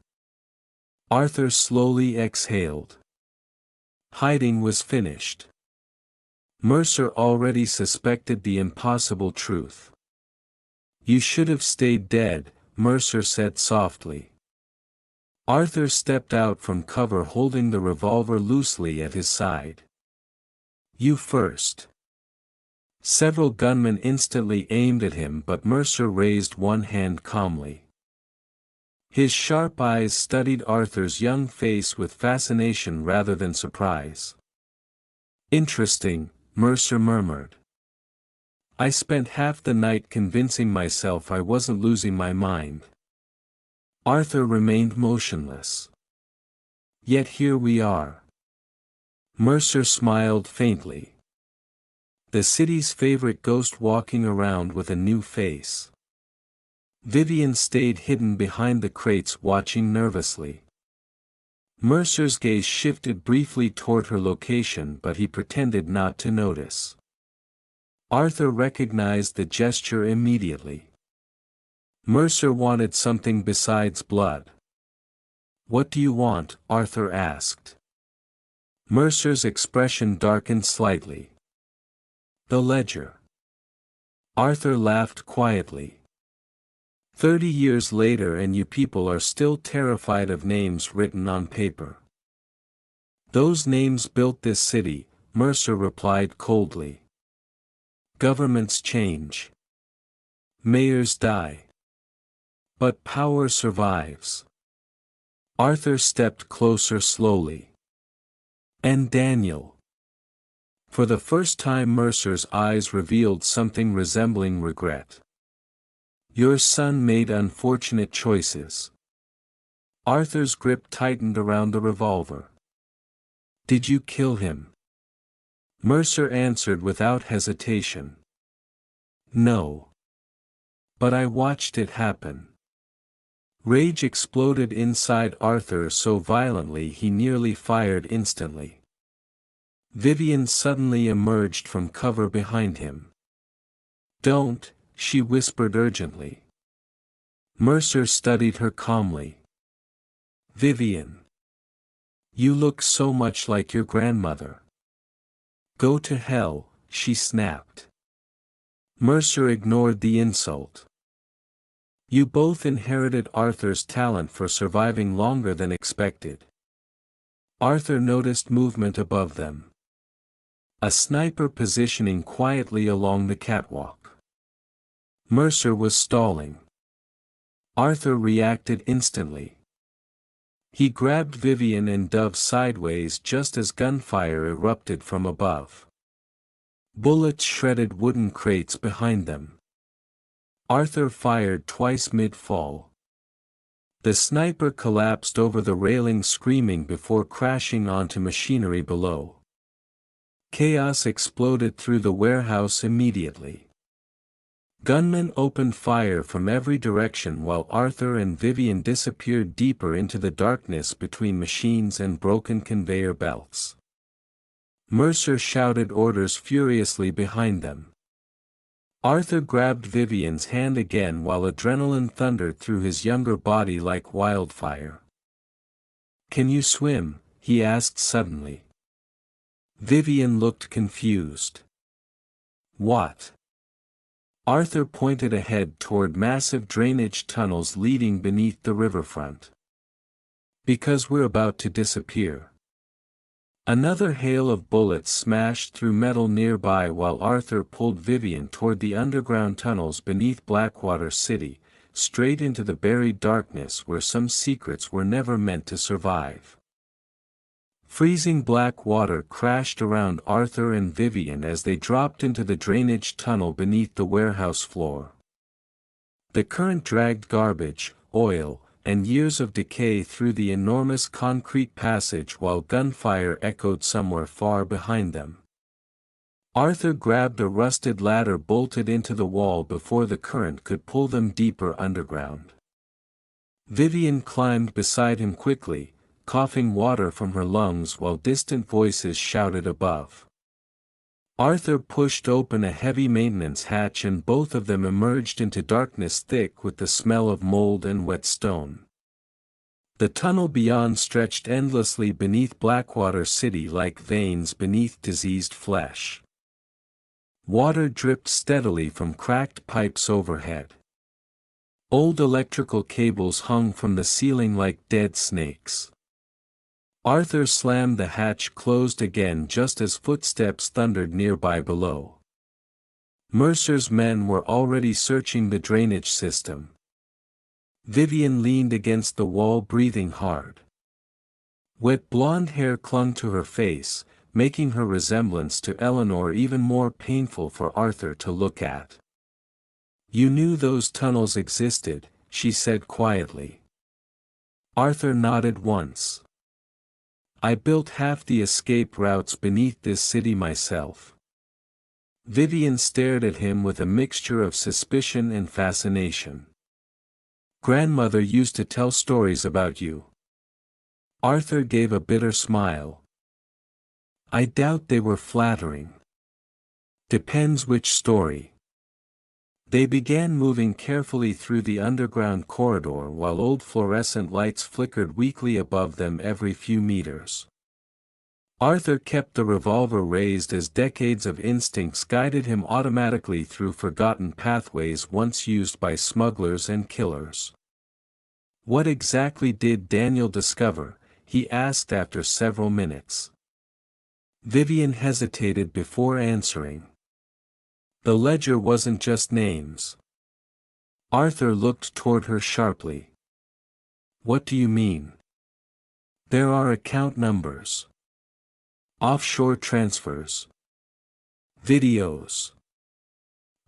S1: Arthur slowly exhaled. Hiding was finished. Mercer already suspected the impossible truth. "You should have stayed dead," Mercer said softly. Arthur stepped out from cover holding the revolver loosely at his side. "You first." Several gunmen instantly aimed at him, but Mercer raised one hand calmly. His sharp eyes studied Arthur's young face with fascination rather than surprise. "Interesting," Mercer murmured. "I spent half the night convincing myself I wasn't losing my mind." Arthur remained motionless. "Yet here we are." Mercer smiled faintly. The city's favorite ghost walking around with a new face. Vivian stayed hidden behind the crates watching nervously. Mercer's gaze shifted briefly toward her location, but he pretended not to notice. Arthur recognized the gesture immediately. Mercer wanted something besides blood. "What do you want?" Arthur asked. Mercer's expression darkened slightly. "The ledger." Arthur laughed quietly. 30 years later and you people are still terrified of names written on paper. "Those names built this city," Mercer replied coldly. "Governments change. Mayors die. But power survives." Arthur stepped closer slowly. "And Daniel." For the first time Mercer's eyes revealed something resembling regret. "Your son made unfortunate choices." Arthur's grip tightened around the revolver. "Did you kill him?" Mercer answered without hesitation. "No. But I watched it happen." Rage exploded inside Arthur so violently he nearly fired instantly. Vivian suddenly emerged from cover behind him. "Don't," she whispered urgently. Mercer studied her calmly. "Vivian. You look so much like your grandmother." "Go to hell," she snapped. Mercer ignored the insult. "You both inherited Arthur's talent for surviving longer than expected." Arthur noticed movement above them. A sniper positioning quietly along the catwalk. Mercer was stalling. Arthur reacted instantly. He grabbed Vivian and dove sideways just as gunfire erupted from above. Bullets shredded wooden crates behind them. Arthur fired twice mid-fall. The sniper collapsed over the railing screaming before crashing onto machinery below. Chaos exploded through the warehouse immediately. Gunmen opened fire from every direction while Arthur and Vivian disappeared deeper into the darkness between machines and broken conveyor belts. Mercer shouted orders furiously behind them. Arthur grabbed Vivian's hand again while adrenaline thundered through his younger body like wildfire. "Can you swim?" he asked suddenly. Vivian looked confused. "What?" Arthur pointed ahead toward massive drainage tunnels leading beneath the riverfront. "Because we're about to disappear." Another hail of bullets smashed through metal nearby while Arthur pulled Vivian toward the underground tunnels beneath Blackwater City, straight into the buried darkness where some secrets were never meant to survive. Freezing black water crashed around Arthur and Vivian as they dropped into the drainage tunnel beneath the warehouse floor. The current dragged garbage, oil, and years of decay through the enormous concrete passage while gunfire echoed somewhere far behind them. Arthur grabbed a rusted ladder bolted into the wall before the current could pull them deeper underground. Vivian climbed beside him quickly, coughing water from her lungs while distant voices shouted above. Arthur pushed open a heavy maintenance hatch and both of them emerged into darkness thick with the smell of mold and wet stone. The tunnel beyond stretched endlessly beneath Blackwater City like veins beneath diseased flesh. Water dripped steadily from cracked pipes overhead. Old electrical cables hung from the ceiling like dead snakes. Arthur slammed the hatch closed again just as footsteps thundered nearby below. Mercer's men were already searching the drainage system. Vivian leaned against the wall breathing hard. Wet blonde hair clung to her face, making her resemblance to Eleanor even more painful for Arthur to look at. "You knew those tunnels existed," she said quietly. Arthur nodded once. "I built half the escape routes beneath this city myself." Vivian stared at him with a mixture of suspicion and fascination. "Grandmother used to tell stories about you." Arthur gave a bitter smile. "I doubt they were flattering." "Depends which story." They began moving carefully through the underground corridor while old fluorescent lights flickered weakly above them every few meters. Arthur kept the revolver raised as decades of instincts guided him automatically through forgotten pathways once used by smugglers and killers. "What exactly did Daniel discover?" he asked after several minutes. Vivian hesitated before answering. "The ledger wasn't just names." Arthur looked toward her sharply. "What do you mean?" "There are account numbers. Offshore transfers. Videos.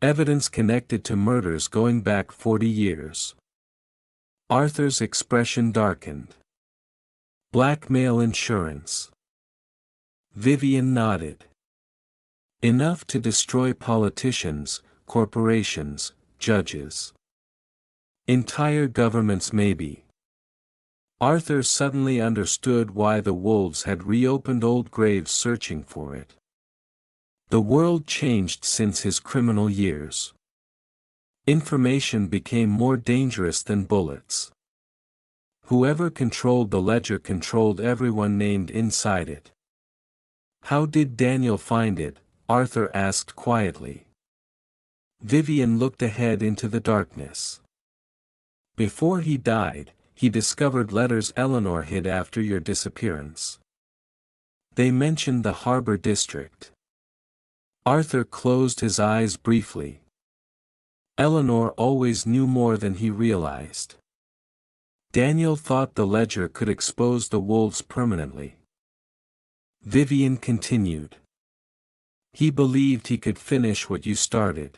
S1: Evidence connected to murders going back 40 years. Arthur's expression darkened. "Blackmail insurance." Vivian nodded. "Enough to destroy politicians, corporations, judges. Entire governments maybe." Arthur suddenly understood why the wolves had reopened old graves searching for it. The world changed since his criminal years. Information became more dangerous than bullets. Whoever controlled the ledger controlled everyone named inside it. "How did Daniel find it?" Arthur asked quietly. Vivian looked ahead into the darkness. "Before he died, he discovered letters Eleanor hid after your disappearance. They mentioned the harbor district." Arthur closed his eyes briefly. Eleanor always knew more than he realized. Daniel thought the ledger could expose the wolves permanently. Vivian continued. "He believed he could finish what you started."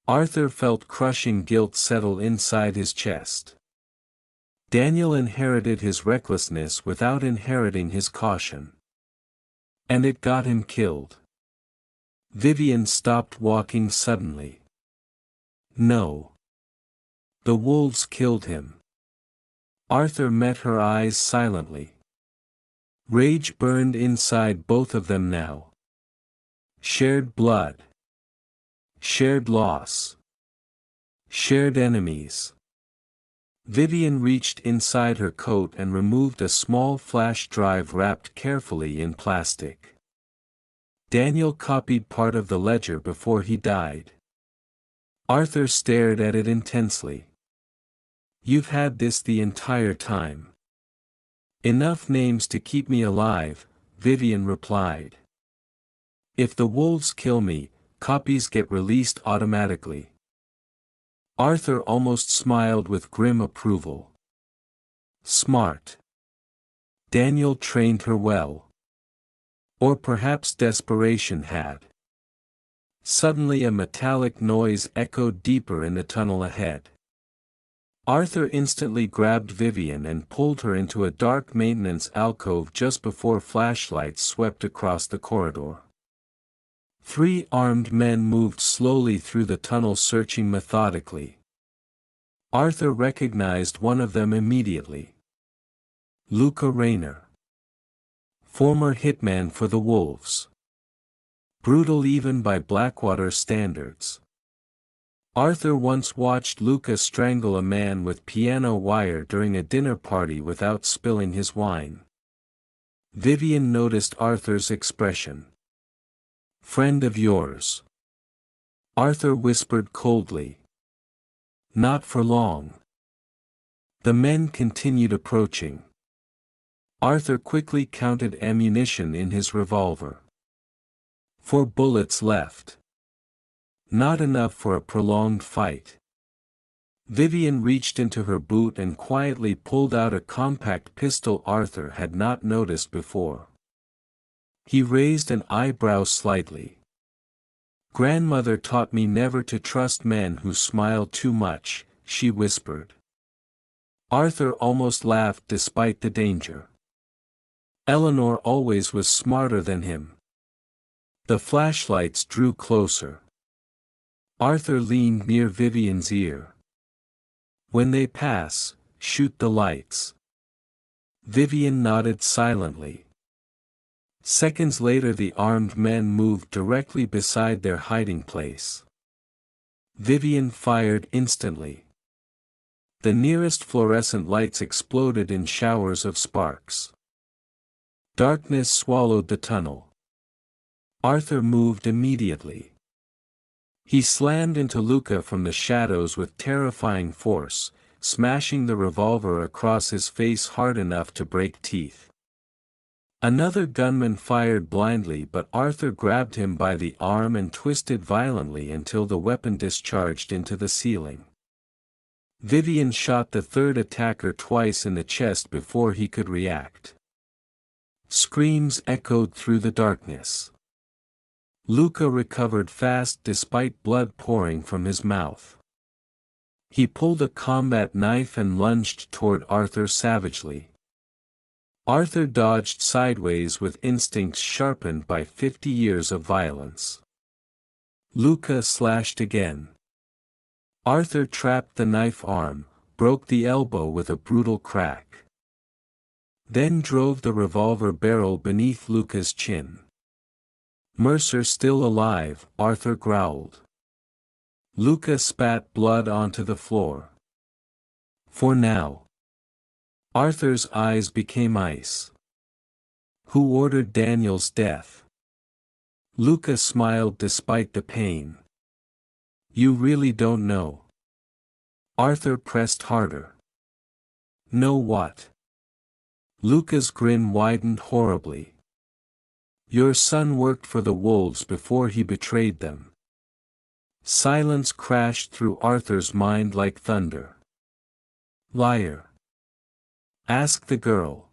S1: Arthur felt crushing guilt settle inside his chest. Daniel inherited his recklessness without inheriting his caution. And it got him killed. Vivian stopped walking suddenly. "No. The wolves killed him." Arthur met her eyes silently. Rage burned inside both of them now. Shared blood. Shared loss. Shared enemies. Vivian reached inside her coat and removed a small flash drive wrapped carefully in plastic. "Daniel copied part of the ledger before he died." Arthur stared at it intensely. "You've had this the entire time." "Enough names to keep me alive," Vivian replied. "If the wolves kill me, copies get released automatically." Arthur almost smiled with grim approval. "Smart. Daniel trained her well. Or perhaps desperation had." Suddenly a metallic noise echoed deeper in the tunnel ahead. Arthur instantly grabbed Vivian and pulled her into a dark maintenance alcove just before flashlights swept across the corridor. 3 armed men moved slowly through the tunnel searching methodically. Arthur recognized one of them immediately. Luca Rayner. Former hitman for the Wolves. Brutal even by Blackwater standards. Arthur once watched Luca strangle a man with piano wire during a dinner party without spilling his wine. Vivian noticed Arthur's expression. "Friend of yours?" Arthur whispered coldly. "Not for long." The men continued approaching. Arthur quickly counted ammunition in his revolver. 4 bullets left. Not enough for a prolonged fight. Vivian reached into her boot and quietly pulled out a compact pistol Arthur had not noticed before. He raised an eyebrow slightly. "Grandmother taught me never to trust men who smile too much," she whispered. Arthur almost laughed despite the danger. Eleanor always was smarter than him. The flashlights drew closer. Arthur leaned near Vivian's ear. "When they pass, shoot the lights." Vivian nodded silently. Seconds later the armed men moved directly beside their hiding place. Vivian fired instantly. The nearest fluorescent lights exploded in showers of sparks. Darkness swallowed the tunnel. Arthur moved immediately. He slammed into Luca from the shadows with terrifying force, smashing the revolver across his face hard enough to break teeth. Another gunman fired blindly, but Arthur grabbed him by the arm and twisted violently until the weapon discharged into the ceiling. Vivian shot the third attacker twice in the chest before he could react. Screams echoed through the darkness. Luca recovered fast despite blood pouring from his mouth. He pulled a combat knife and lunged toward Arthur savagely. Arthur dodged sideways with instincts sharpened by 50 years of violence. Luca slashed again. Arthur trapped the knife arm, broke the elbow with a brutal crack. Then drove the revolver barrel beneath Luca's chin. "Mercer still alive," Arthur growled. Luca spat blood onto the floor. "For now." Arthur's eyes became ice. "Who ordered Daniel's death?" Luca smiled despite the pain. "You really don't know." Arthur pressed harder. "Know what?" Luca's grin widened horribly. "Your son worked for the wolves before he betrayed them." Silence crashed through Arthur's mind like thunder. "Liar. Ask the girl."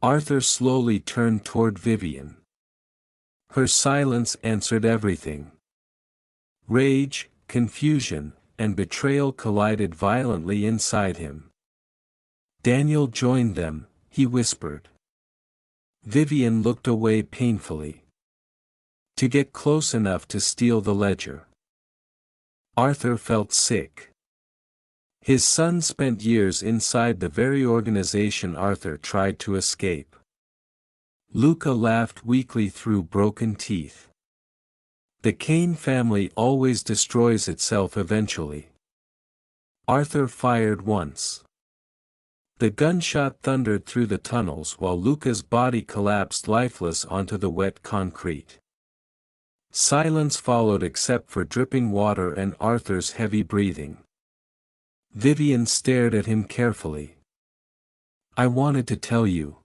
S1: Arthur slowly turned toward Vivian. Her silence answered everything. Rage, confusion, and betrayal collided violently inside him. "Daniel joined them," he whispered. Vivian looked away painfully. "To get close enough to steal the ledger." Arthur felt sick. His son spent years inside the very organization Arthur tried to escape. Luca laughed weakly through broken teeth. "The Kane family always destroys itself eventually." Arthur fired once. The gunshot thundered through the tunnels while Luca's body collapsed lifeless onto the wet concrete. Silence followed except for dripping water and Arthur's heavy breathing. Vivian stared at him carefully. "I wanted to tell you."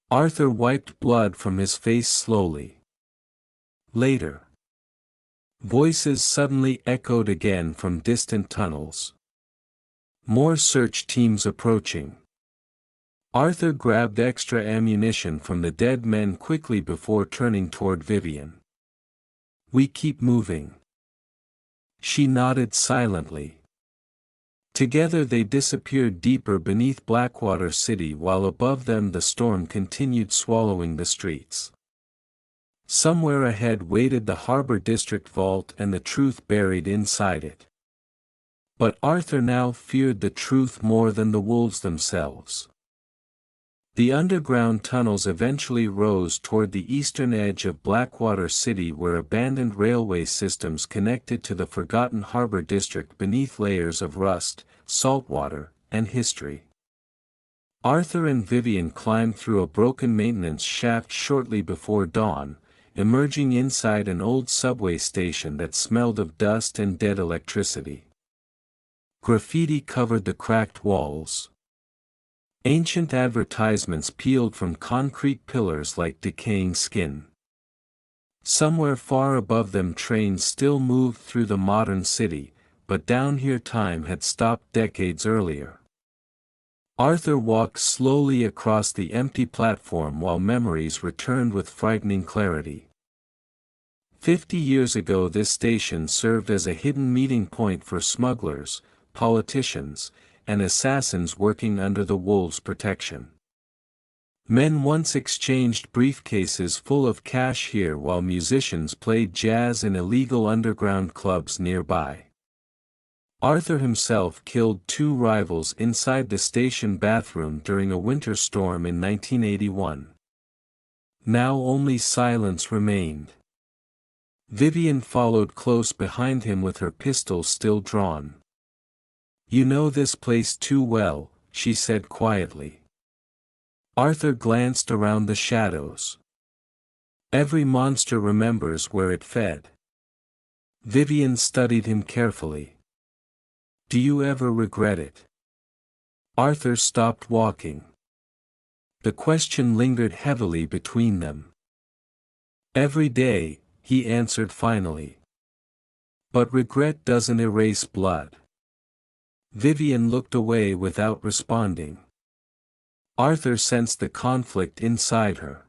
S1: Arthur wiped blood from his face slowly. "Later." Voices suddenly echoed again from distant tunnels. More search teams approaching. Arthur grabbed extra ammunition from the dead men quickly before turning toward Vivian. "We keep moving." She nodded silently. Together they disappeared deeper beneath Blackwater City while above them the storm continued swallowing the streets. Somewhere ahead waited the Harbor District Vault and the truth buried inside it. But Arthur now feared the truth more than the wolves themselves. The underground tunnels eventually rose toward the eastern edge of Blackwater City, where abandoned railway systems connected to the forgotten harbor district beneath layers of rust, saltwater, and history. Arthur and Vivian climbed through a broken maintenance shaft shortly before dawn, emerging inside an old subway station that smelled of dust and dead electricity. Graffiti covered the cracked walls. Ancient advertisements peeled from concrete pillars like decaying skin. Somewhere far above them trains still moved through the modern city, but down here time had stopped decades earlier. Arthur walked slowly across the empty platform while memories returned with frightening clarity. 50 years ago this station served as a hidden meeting point for smugglers, politicians, and assassins working under the wolves' protection. Men once exchanged briefcases full of cash here while musicians played jazz in illegal underground clubs nearby. Arthur himself killed 2 rivals inside the station bathroom during a winter storm in 1981. Now only silence remained. Vivian followed close behind him with her pistol still drawn. "You know this place too well," she said quietly. Arthur glanced around the shadows. "Every monster remembers where it fed." Vivian studied him carefully. "Do you ever regret it?" Arthur stopped walking. The question lingered heavily between them. "Every day," he answered finally. "But regret doesn't erase blood." Vivian looked away without responding. Arthur sensed the conflict inside her.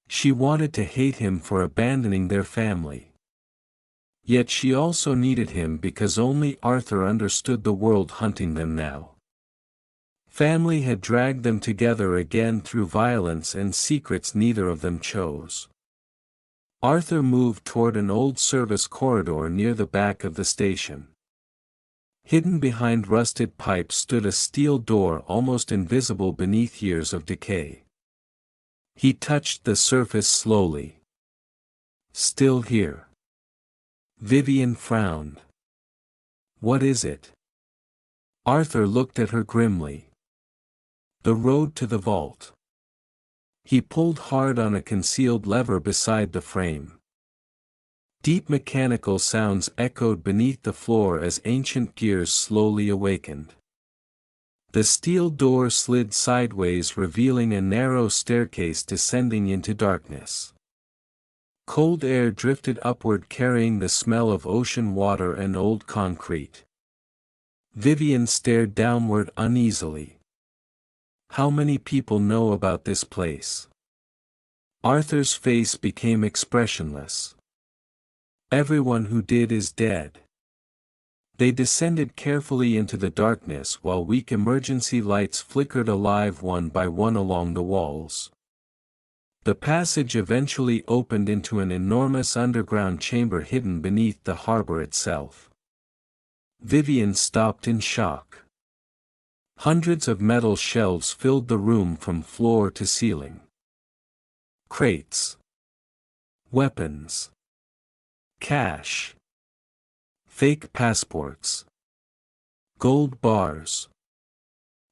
S1: She wanted to hate him for abandoning their family. Yet she also needed him because only Arthur understood the world hunting them now. Family had dragged them together again through violence and secrets neither of them chose. Arthur moved toward an old service corridor near the back of the station. Hidden behind rusted pipes stood a steel door almost invisible beneath years of decay. He touched the surface slowly. "Still here." Vivian frowned. "What is it?" Arthur looked at her grimly. "The road to the vault." He pulled hard on a concealed lever beside the frame. Deep mechanical sounds echoed beneath the floor as ancient gears slowly awakened. The steel door slid sideways, revealing a narrow staircase descending into darkness. Cold air drifted upward, carrying the smell of ocean water and old concrete. Vivian stared downward uneasily. "How many people know about this place?" Arthur's face became expressionless. "Everyone who did is dead." They descended carefully into the darkness while weak emergency lights flickered alive one by one along the walls. The passage eventually opened into an enormous underground chamber hidden beneath the harbor itself. Vivian stopped in shock. Hundreds of metal shelves filled the room from floor to ceiling. Crates. Weapons. Cash. Fake passports. Gold bars.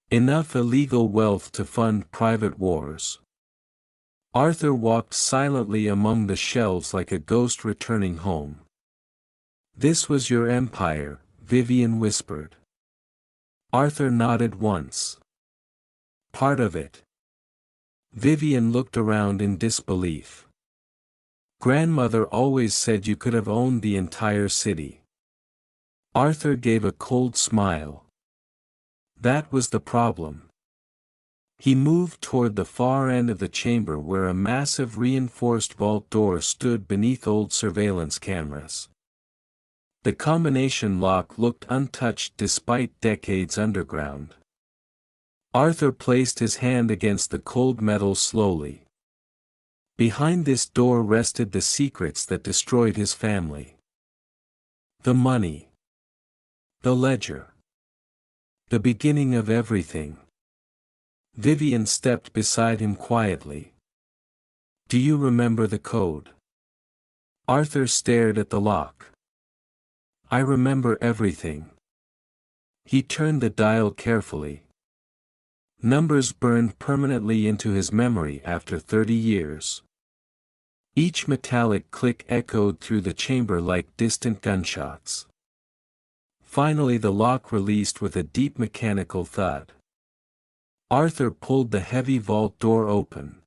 S1: Enough illegal wealth to fund private wars. Arthur walked silently among the shelves like a ghost returning home. "This was your empire," Vivian whispered. Arthur nodded once. "Part of it." Vivian looked around in disbelief. "Grandmother always said you could have owned the entire city." Arthur gave a cold smile. "That was the problem." He moved toward the far end of the chamber where a massive reinforced vault door stood beneath old surveillance cameras. The combination lock looked untouched despite decades underground. Arthur placed his hand against the cold metal slowly. Behind this door rested the secrets that destroyed his family. The money. The ledger. The beginning of everything. Vivian stepped beside him quietly. "Do you remember the code?" Arthur stared at the lock. "I remember everything." He turned the dial carefully. Numbers burned permanently into his memory after 30 years. Each metallic click echoed through the chamber like distant gunshots. Finally the lock released with a deep mechanical thud. Arthur pulled the heavy vault door open.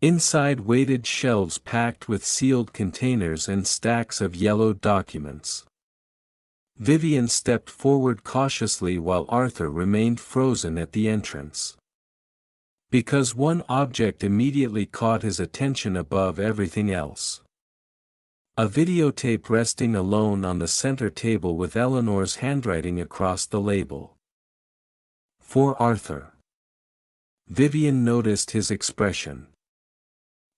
S1: Inside waited shelves packed with sealed containers and stacks of yellowed documents. Vivian stepped forward cautiously while Arthur remained frozen at the entrance. Because one object immediately caught his attention above everything else. A videotape resting alone on the center table with Eleanor's handwriting across the label. For Arthur. Vivian noticed his expression.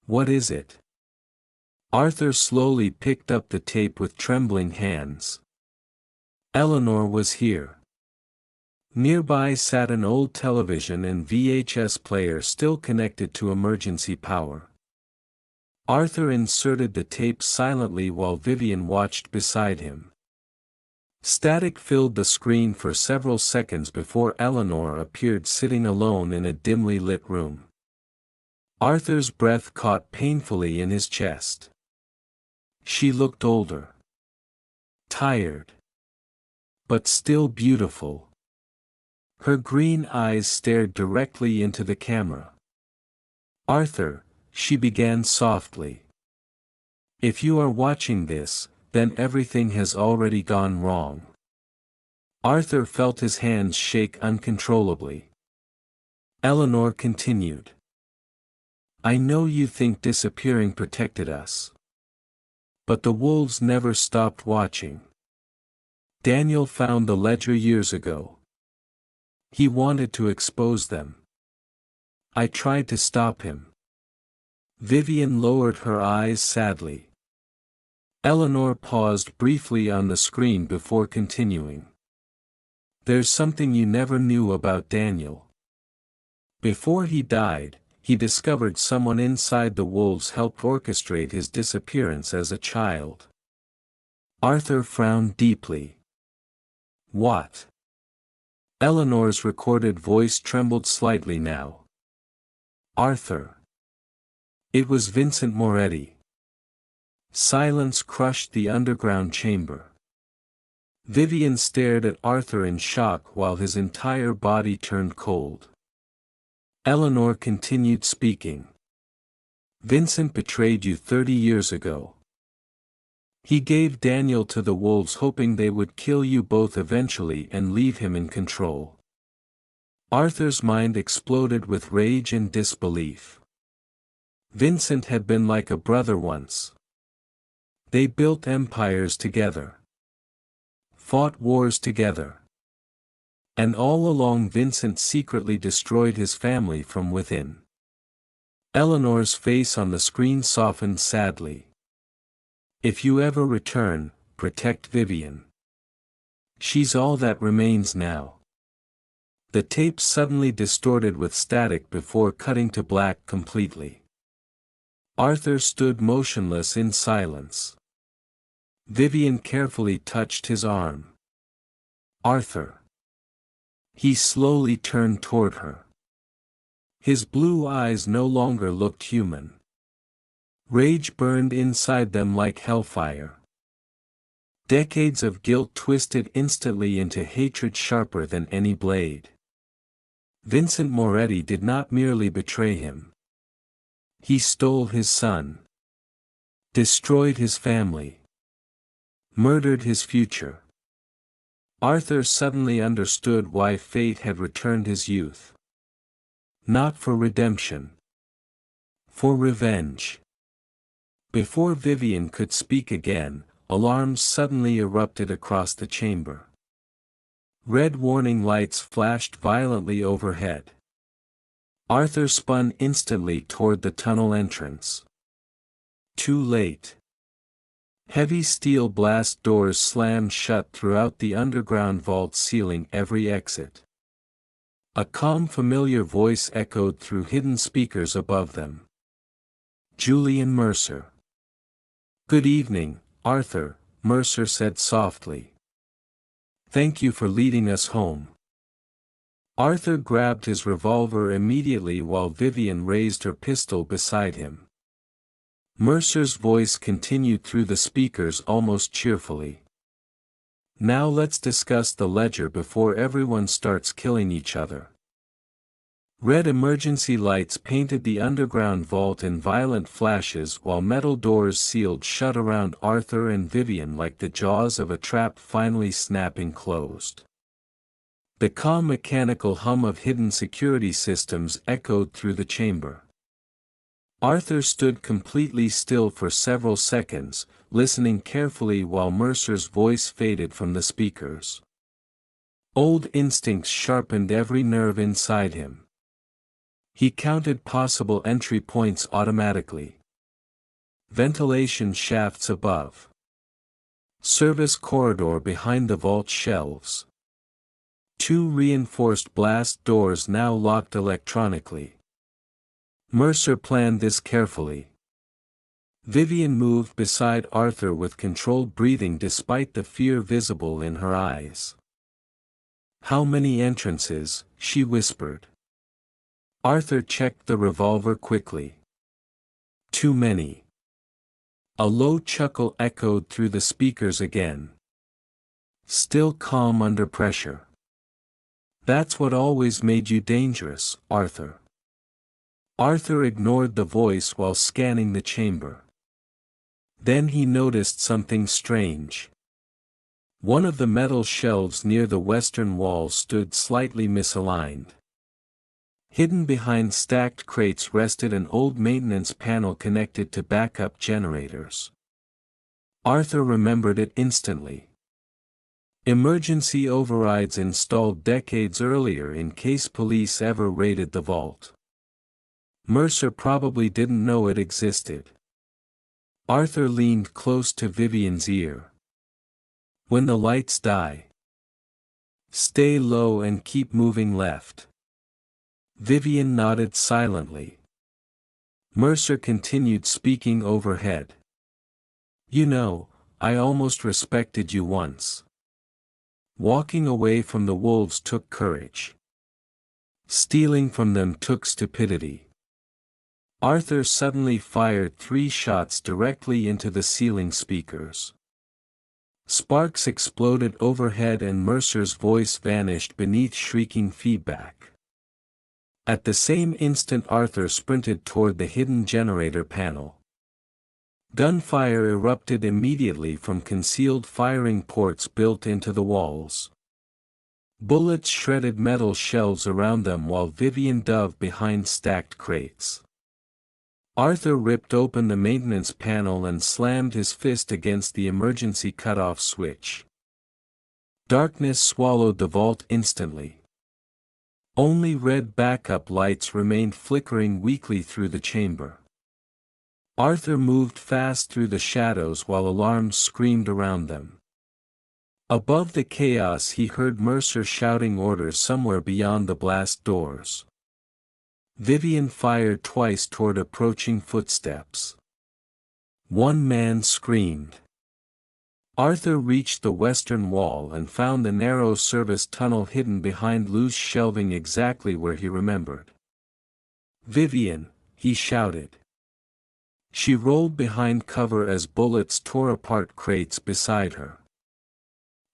S1: "What is it?" Arthur slowly picked up the tape with trembling hands. Eleanor was here. Nearby sat an old television and VHS player still connected to emergency power. Arthur inserted the tape silently while Vivian watched beside him. Static filled the screen for several seconds before Eleanor appeared sitting alone in a dimly lit room. Arthur's breath caught painfully in his chest. She looked older. Tired. But still beautiful. Her green eyes stared directly into the camera. "Arthur," she began softly. "If you are watching this, then everything has already gone wrong." Arthur felt his hands shake uncontrollably. Eleanor continued. "I know you think disappearing protected us. But the wolves never stopped watching. Daniel found the ledger years ago. He wanted to expose them. I tried to stop him." Vivian lowered her eyes sadly. Eleanor paused briefly on the screen before continuing. "There's something you never knew about Daniel. Before he died, he discovered someone inside the wolves helped orchestrate his disappearance as a child." Arthur frowned deeply. "What?" Eleanor's recorded voice trembled slightly now. "Arthur. It was Vincent Moretti." Silence crushed the underground chamber. Vivian stared at Arthur in shock while his entire body turned cold. Eleanor continued speaking. "Vincent betrayed you 30 years ago. He gave Daniel to the wolves hoping they would kill you both eventually and leave him in control." Arthur's mind exploded with rage and disbelief. Vincent had been like a brother once. They built empires together. Fought wars together. And all along Vincent secretly destroyed his family from within. Eleanor's face on the screen softened sadly. "If you ever return, protect Vivian. She's all that remains now." The tape suddenly distorted with static before cutting to black completely. Arthur stood motionless in silence. Vivian carefully touched his arm. "Arthur." He slowly turned toward her. His blue eyes no longer looked human. Rage burned inside them like hellfire. Decades of guilt twisted instantly into hatred sharper than any blade. Vincent Moretti did not merely betray him. He stole his son. Destroyed his family. Murdered his future. Arthur suddenly understood why fate had returned his youth. Not for redemption. For revenge. Before Vivian could speak again, alarms suddenly erupted across the chamber. Red warning lights flashed violently overhead. Arthur spun instantly toward the tunnel entrance. Too late. Heavy steel blast doors slammed shut throughout the underground vault, sealing every exit. A calm familiar voice echoed through hidden speakers above them. Julian Mercer. "Good evening, Arthur," Mercer said softly. "Thank you for leading us home." Arthur grabbed his revolver immediately while Vivian raised her pistol beside him. Mercer's voice continued through the speakers almost cheerfully. "Now let's discuss the ledger before everyone starts killing each other." Red emergency lights painted the underground vault in violent flashes while metal doors sealed shut around Arthur and Vivian like the jaws of a trap finally snapping closed. The calm mechanical hum of hidden security systems echoed through the chamber. Arthur stood completely still for several seconds, listening carefully while Mercer's voice faded from the speakers. Old instincts sharpened every nerve inside him. He counted possible entry points automatically. Ventilation shafts above. Service corridor behind the vault shelves. 2 reinforced blast doors now locked electronically. Mercer planned this carefully. Vivian moved beside Arthur with controlled breathing despite the fear visible in her eyes. "How many entrances?" she whispered. Arthur checked the revolver quickly. "Too many." A low chuckle echoed through the speakers again. "Still calm under pressure. That's what always made you dangerous, Arthur." Arthur ignored the voice while scanning the chamber. Then he noticed something strange. One of the metal shelves near the western wall stood slightly misaligned. Hidden behind stacked crates rested an old maintenance panel connected to backup generators. Arthur remembered it instantly. Emergency overrides installed decades earlier in case police ever raided the vault. Mercer probably didn't know it existed. Arthur leaned close to Vivian's ear. "When the lights die, stay low and keep moving left." Vivian nodded silently. Mercer continued speaking overhead. "You know, I almost respected you once. Walking away from the wolves took courage. Stealing from them took stupidity." Arthur suddenly fired 3 shots directly into the ceiling speakers. Sparks exploded overhead and Mercer's voice vanished beneath shrieking feedback. At the same instant Arthur sprinted toward the hidden generator panel. Gunfire erupted immediately from concealed firing ports built into the walls. Bullets shredded metal shelves around them while Vivian dove behind stacked crates. Arthur ripped open the maintenance panel and slammed his fist against the emergency cutoff switch. Darkness swallowed the vault instantly. Only red backup lights remained flickering weakly through the chamber. Arthur moved fast through the shadows while alarms screamed around them. Above the chaos he heard Mercer shouting orders somewhere beyond the blast doors. Vivian fired twice toward approaching footsteps. One man screamed. Arthur reached the western wall and found the narrow service tunnel hidden behind loose shelving exactly where he remembered. "Vivian," he shouted. She rolled behind cover as bullets tore apart crates beside her.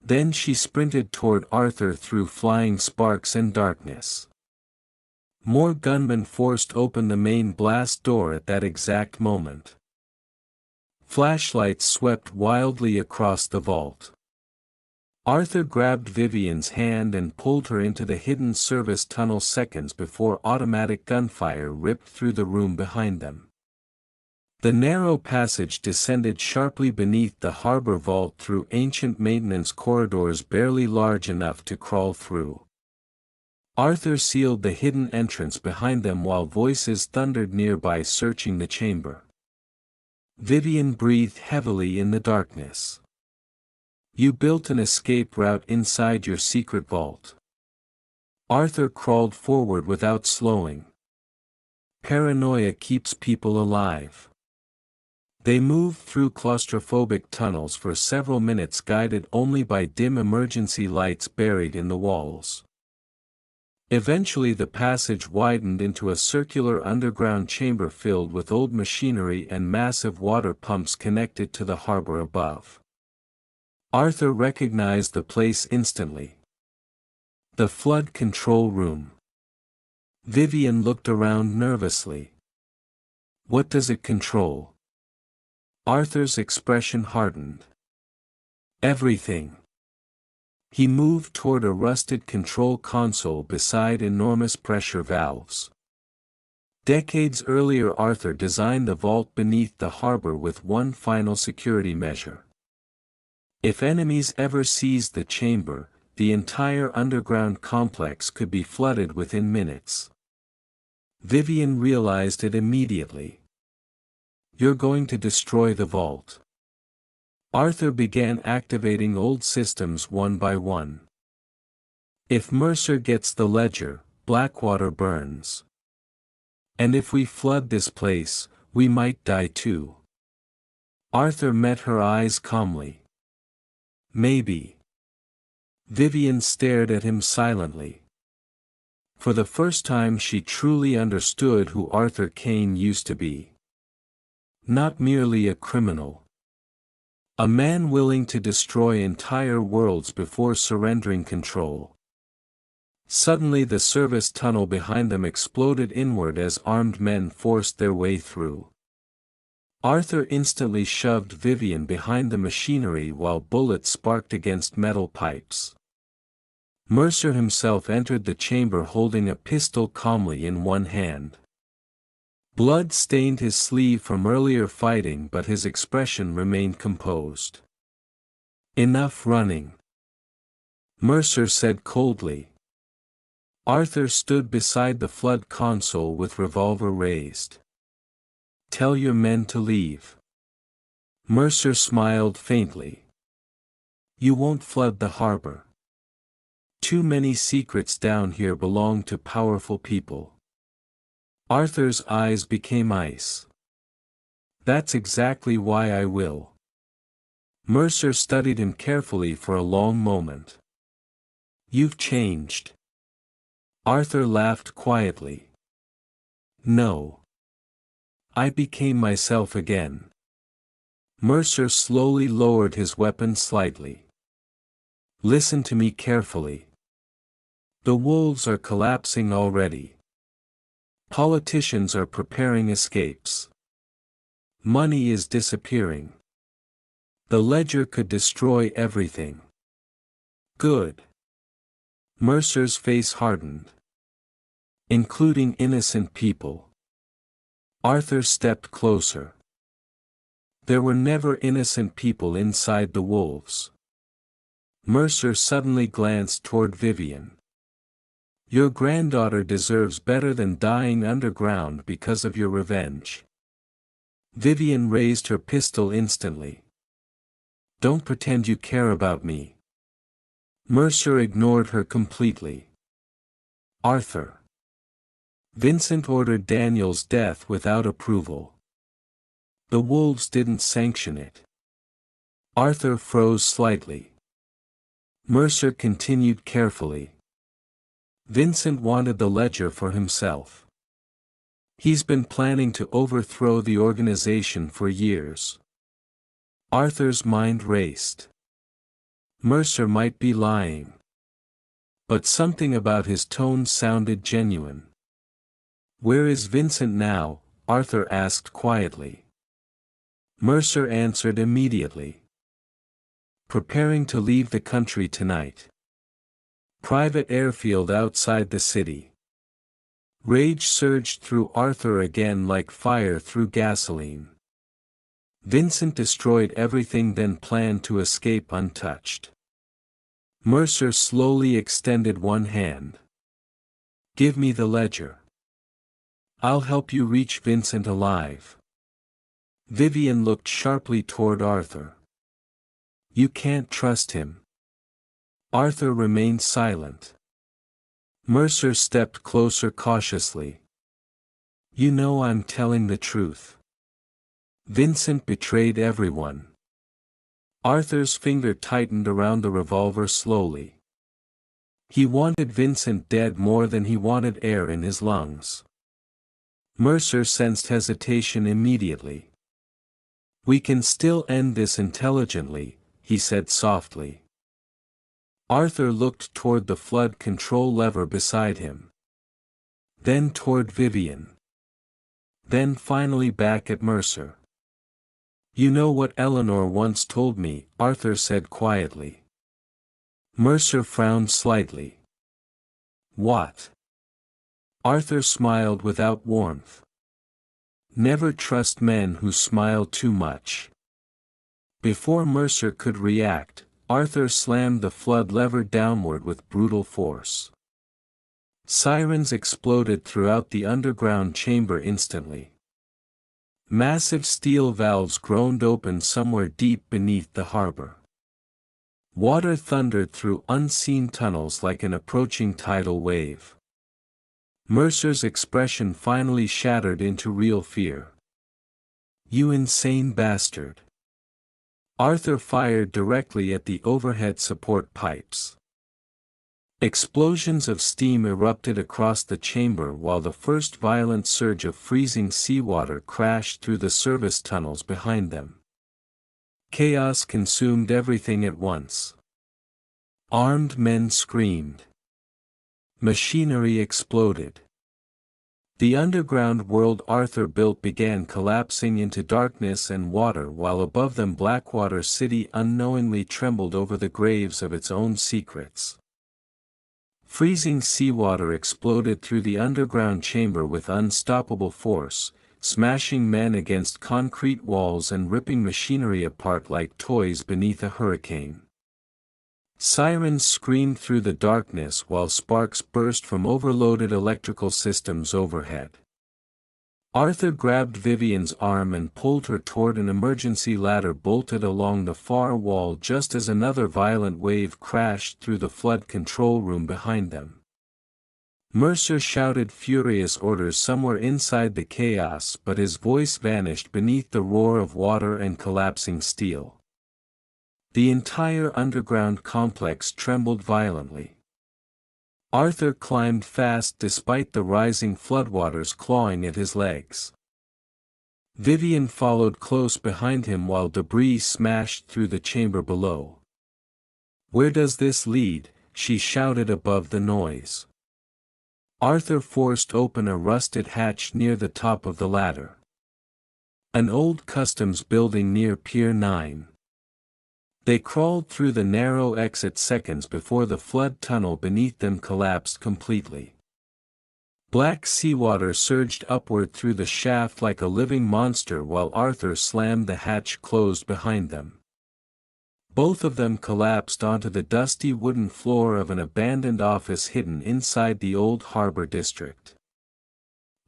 S1: Then she sprinted toward Arthur through flying sparks and darkness. More gunmen forced open the main blast door at that exact moment. Flashlights swept wildly across the vault. Arthur grabbed Vivian's hand and pulled her into the hidden service tunnel seconds before automatic gunfire ripped through the room behind them. The narrow passage descended sharply beneath the harbor vault through ancient maintenance corridors barely large enough to crawl through. Arthur sealed the hidden entrance behind them while voices thundered nearby searching the chamber. Vivian breathed heavily in the darkness. "You built an escape route inside your secret vault." Arthur crawled forward without slowing. Paranoia keeps people alive. They moved through claustrophobic tunnels for several minutes, guided only by dim emergency lights buried in the walls. Eventually the passage widened into a circular underground chamber filled with old machinery and massive water pumps connected to the harbor above. Arthur recognized the place instantly. The flood control room. Vivian looked around nervously. What does it control? Arthur's expression hardened. Everything. He moved toward a rusted control console beside enormous pressure valves. Decades earlier Arthur designed the vault beneath the harbor with one final security measure. If enemies ever seized the chamber, the entire underground complex could be flooded within minutes. Vivian realized it immediately. You're going to destroy the vault. Arthur began activating old systems one by one. If Mercer gets the ledger, Blackwater burns. And if we flood this place, we might die too. Arthur met her eyes calmly. Maybe. Vivian stared at him silently. For the first time she truly understood who Arthur Kane used to be. Not merely a criminal. A man willing to destroy entire worlds before surrendering control. Suddenly the service tunnel behind them exploded inward as armed men forced their way through. Arthur instantly shoved Vivian behind the machinery while bullets sparked against metal pipes. Mercer himself entered the chamber holding a pistol calmly in one hand. Blood stained his sleeve from earlier fighting, but his expression remained composed. Enough running, Mercer said coldly. Arthur stood beside the flood console with revolver raised. Tell your men to leave. Mercer smiled faintly. You won't flood the harbor. Too many secrets down here belong to powerful people. Arthur's eyes became ice. That's exactly why I will. Mercer studied him carefully for a long moment. You've changed. Arthur laughed quietly. No. I became myself again. Mercer slowly lowered his weapon slightly. Listen to me carefully. The wolves are collapsing already. Politicians are preparing escapes. Money is disappearing. The ledger could destroy everything. Good. Mercer's face hardened. Including innocent people. Arthur stepped closer. There were never innocent people inside the wolves. Mercer suddenly glanced toward Vivian. Your granddaughter deserves better than dying underground because of your revenge. Vivian raised her pistol instantly. Don't pretend you care about me. Mercer ignored her completely. Arthur. Vincent ordered Daniel's death without approval. The wolves didn't sanction it. Arthur froze slightly. Mercer continued carefully. Vincent wanted the ledger for himself. He's been planning to overthrow the organization for years. Arthur's mind raced. Mercer might be lying. But something about his tone sounded genuine. Where is Vincent now? Arthur asked quietly. Mercer answered immediately. Preparing to leave the country tonight. Private airfield outside the city. Rage surged through Arthur again like fire through gasoline. Vincent destroyed everything then planned to escape untouched. Mercer slowly extended one hand. Give me the ledger. I'll help you reach Vincent alive. Vivian looked sharply toward Arthur. You can't trust him. Arthur remained silent. Mercer stepped closer cautiously. You know I'm telling the truth. Vincent betrayed everyone. Arthur's finger tightened around the revolver slowly. He wanted Vincent dead more than he wanted air in his lungs. Mercer sensed hesitation immediately. We can still end this intelligently, he said softly. Arthur looked toward the flood control lever beside him. Then toward Vivian. Then finally back at Mercer. You know what Eleanor once told me, Arthur said quietly. Mercer frowned slightly. What? Arthur smiled without warmth. Never trust men who smile too much. Before Mercer could react, Arthur slammed the flood lever downward with brutal force. Sirens exploded throughout the underground chamber instantly. Massive steel valves groaned open somewhere deep beneath the harbor. Water thundered through unseen tunnels like an approaching tidal wave. Mercer's expression finally shattered into real fear. You insane bastard. Arthur fired directly at the overhead support pipes. Explosions of steam erupted across the chamber while the first violent surge of freezing seawater crashed through the service tunnels behind them. Chaos consumed everything at once. Armed men screamed. Machinery exploded. The underground world Arthur built began collapsing into darkness and water while above them Blackwater City unknowingly trembled over the graves of its own secrets. Freezing seawater exploded through the underground chamber with unstoppable force, smashing men against concrete walls and ripping machinery apart like toys beneath a hurricane. Sirens screamed through the darkness while sparks burst from overloaded electrical systems overhead. Arthur grabbed Vivian's arm and pulled her toward an emergency ladder bolted along the far wall just as another violent wave crashed through the flood control room behind them. Mercer shouted furious orders somewhere inside the chaos, but his voice vanished beneath the roar of water and collapsing steel. The entire underground complex trembled violently. Arthur climbed fast despite the rising floodwaters clawing at his legs. Vivian followed close behind him while debris smashed through the chamber below. Where does this lead? She shouted above the noise. Arthur forced open a rusted hatch near the top of the ladder. An old customs building near Pier 9. They crawled through the narrow exit seconds before the flood tunnel beneath them collapsed completely. Black seawater surged upward through the shaft like a living monster while Arthur slammed the hatch closed behind them. Both of them collapsed onto the dusty wooden floor of an abandoned office hidden inside the old harbor district.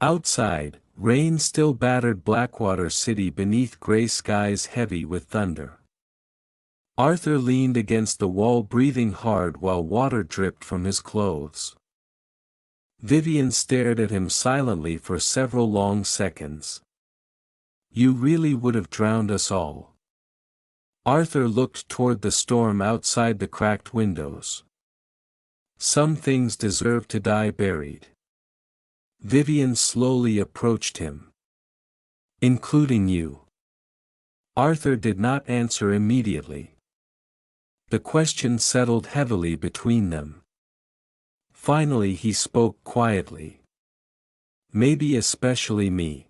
S1: Outside, rain still battered Blackwater City beneath gray skies heavy with thunder. Arthur leaned against the wall breathing hard while water dripped from his clothes. Vivian stared at him silently for several long seconds. You really would have drowned us all. Arthur looked toward the storm outside the cracked windows. Some things deserve to die buried. Vivian slowly approached him. Including you. Arthur did not answer immediately. The question settled heavily between them. Finally he spoke quietly. Maybe especially me.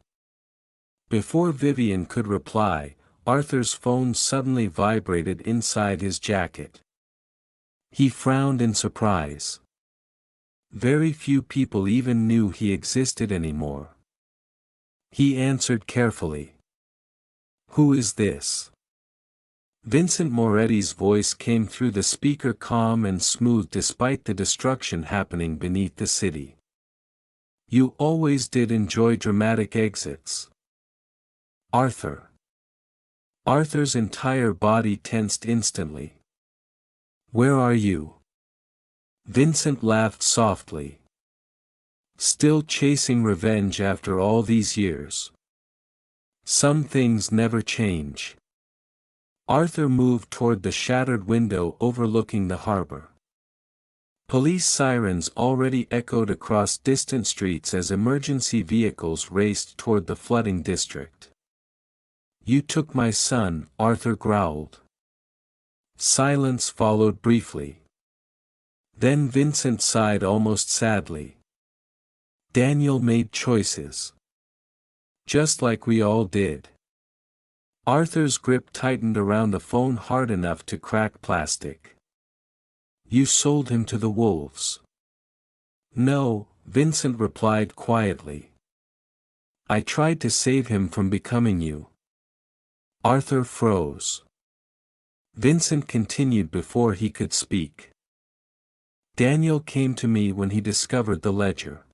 S1: Before Vivian could reply, Arthur's phone suddenly vibrated inside his jacket. He frowned in surprise. Very few people even knew he existed anymore. He answered carefully. Who is this? Vincent Moretti's voice came through the speaker calm and smooth despite the destruction happening beneath the city. You always did enjoy dramatic exits. Arthur. Arthur's entire body tensed instantly. Where are you? Vincent laughed softly. Still chasing revenge after all these years. Some things never change. Arthur moved toward the shattered window overlooking the harbor. Police sirens already echoed across distant streets as emergency vehicles raced toward the flooding district. "You took my son," Arthur growled. Silence followed briefly. Then Vincent sighed almost sadly. "Daniel made choices. Just like we all did." Arthur's grip tightened around the phone hard enough to crack plastic. "You sold him to the wolves." "No," Vincent replied quietly. "I tried to save him from becoming you." Arthur froze. Vincent continued before he could speak. "Daniel came to me when he discovered the ledger.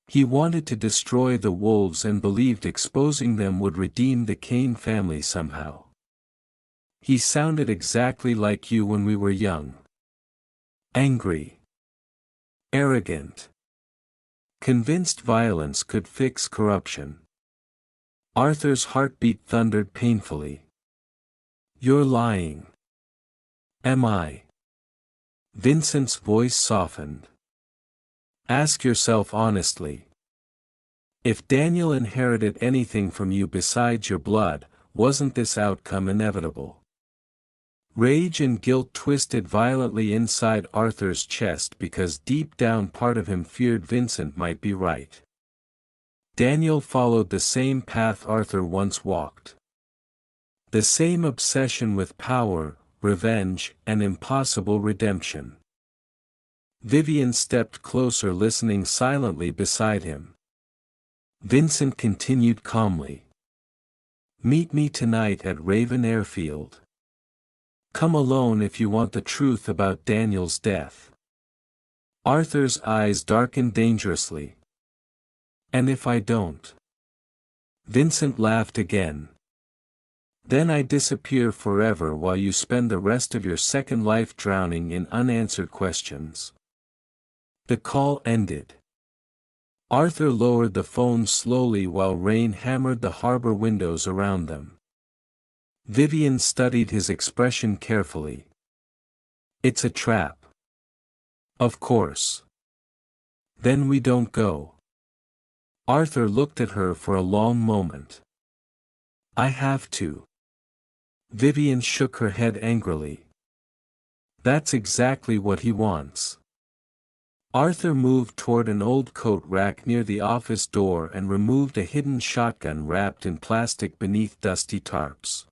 S1: He wanted to destroy the wolves and believed exposing them would redeem the Kane family somehow. He sounded exactly like you when we were young. Angry. Arrogant. Convinced violence could fix corruption." Arthur's heartbeat thundered painfully. "You're lying." "Am I?" Vincent's voice softened. "Ask yourself honestly. If Daniel inherited anything from you besides your blood, wasn't this outcome inevitable?" Rage and guilt twisted violently inside Arthur's chest because deep down part of him feared Vincent might be right. Daniel followed the same path Arthur once walked. The same obsession with power, revenge, and impossible redemption. Vivian stepped closer, listening silently beside him. Vincent continued calmly. "Meet me tonight at Raven Airfield. Come alone if you want the truth about Daniel's death." Arthur's eyes darkened dangerously. "And if I don't?" Vincent laughed again. "Then I disappear forever while you spend the rest of your second life drowning in unanswered questions." The call ended. Arthur lowered the phone slowly while rain hammered the harbor windows around them. Vivian studied his expression carefully. "It's a trap." "Of course. Then we don't go." Arthur looked at her for a long moment. "I have to." Vivian shook her head angrily. "That's exactly what he wants." Arthur moved toward an old coat rack near the office door and removed a hidden shotgun wrapped in plastic beneath dusty tarps.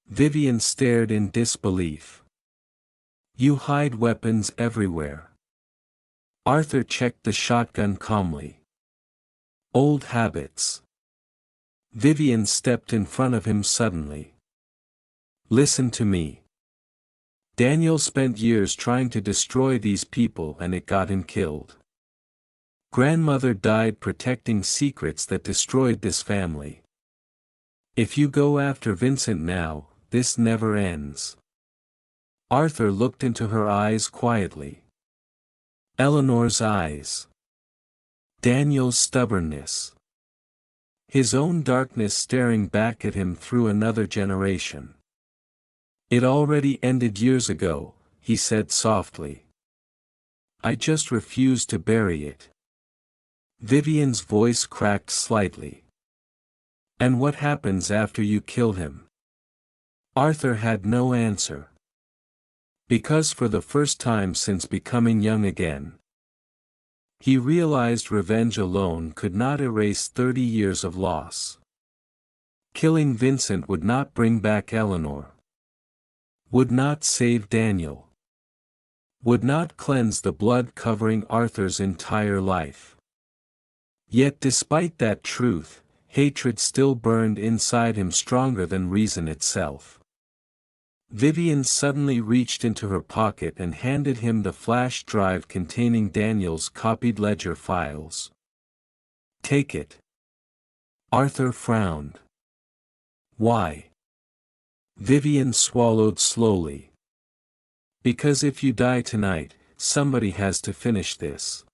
S1: Vivian stared in disbelief. "You hide weapons everywhere." Arthur checked the shotgun calmly. "Old habits." Vivian stepped in front of him suddenly. "Listen to me. Daniel spent years trying to destroy these people and it got him killed. Grandmother died protecting secrets that destroyed this family. If you go after Vincent now, this never ends." Arthur looked into her eyes quietly. Eleanor's eyes. Daniel's stubbornness. His own darkness staring back at him through another generation. "It already ended years ago," he said softly. "I just refuse to bury it." Vivian's voice cracked slightly. "And what happens after you kill him?" Arthur had no answer. Because for the first time since becoming young again, he realized revenge alone could not erase 30 years of loss. Killing Vincent would not bring back Eleanor. Would not save Daniel. Would not cleanse the blood covering Arthur's entire life. Yet despite that truth, hatred still burned inside him stronger than reason itself. Vivian suddenly reached into her pocket and handed him the flash drive containing Daniel's copied ledger files. "Take it." Arthur frowned. "Why?" Vivian swallowed slowly. "Because if you die tonight, somebody has to finish this.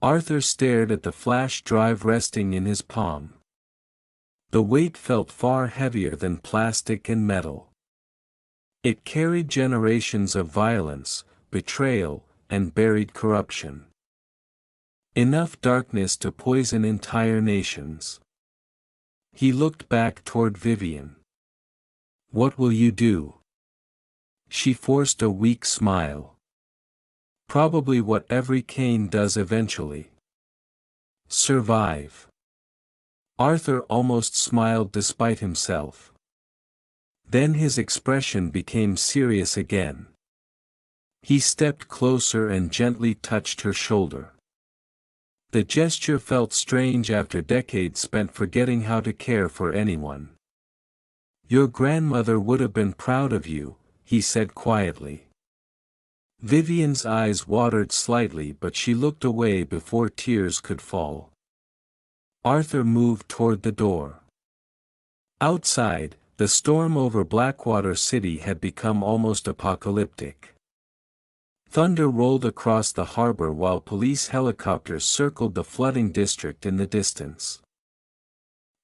S1: Arthur stared at the flash drive resting in his palm. The weight felt far heavier than plastic and metal. It carried generations of violence, betrayal, and buried corruption. Enough darkness to poison entire nations. He looked back toward Vivian. "What will you do?" She forced a weak smile. "Probably what every Cain does eventually. Survive." Arthur almost smiled despite himself. Then his expression became serious again. He stepped closer and gently touched her shoulder. The gesture felt strange after decades spent forgetting how to care for anyone. "Your grandmother would have been proud of you," he said quietly. Vivian's eyes watered slightly, but she looked away before tears could fall. Arthur moved toward the door. Outside, the storm over Blackwater City had become almost apocalyptic. Thunder rolled across the harbor while police helicopters circled the flooding district in the distance.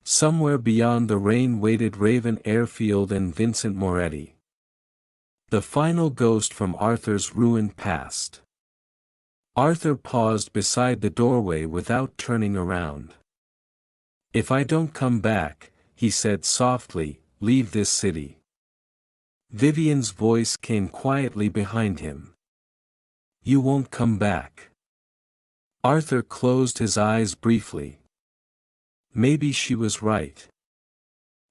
S1: Somewhere beyond the rain waited Raven Airfield and Vincent Moretti. The final ghost from Arthur's ruined past. Arthur paused beside the doorway without turning around. "If I don't come back," he said softly, "leave this city." Vivian's voice came quietly behind him. "You won't come back." Arthur closed his eyes briefly. Maybe she was right.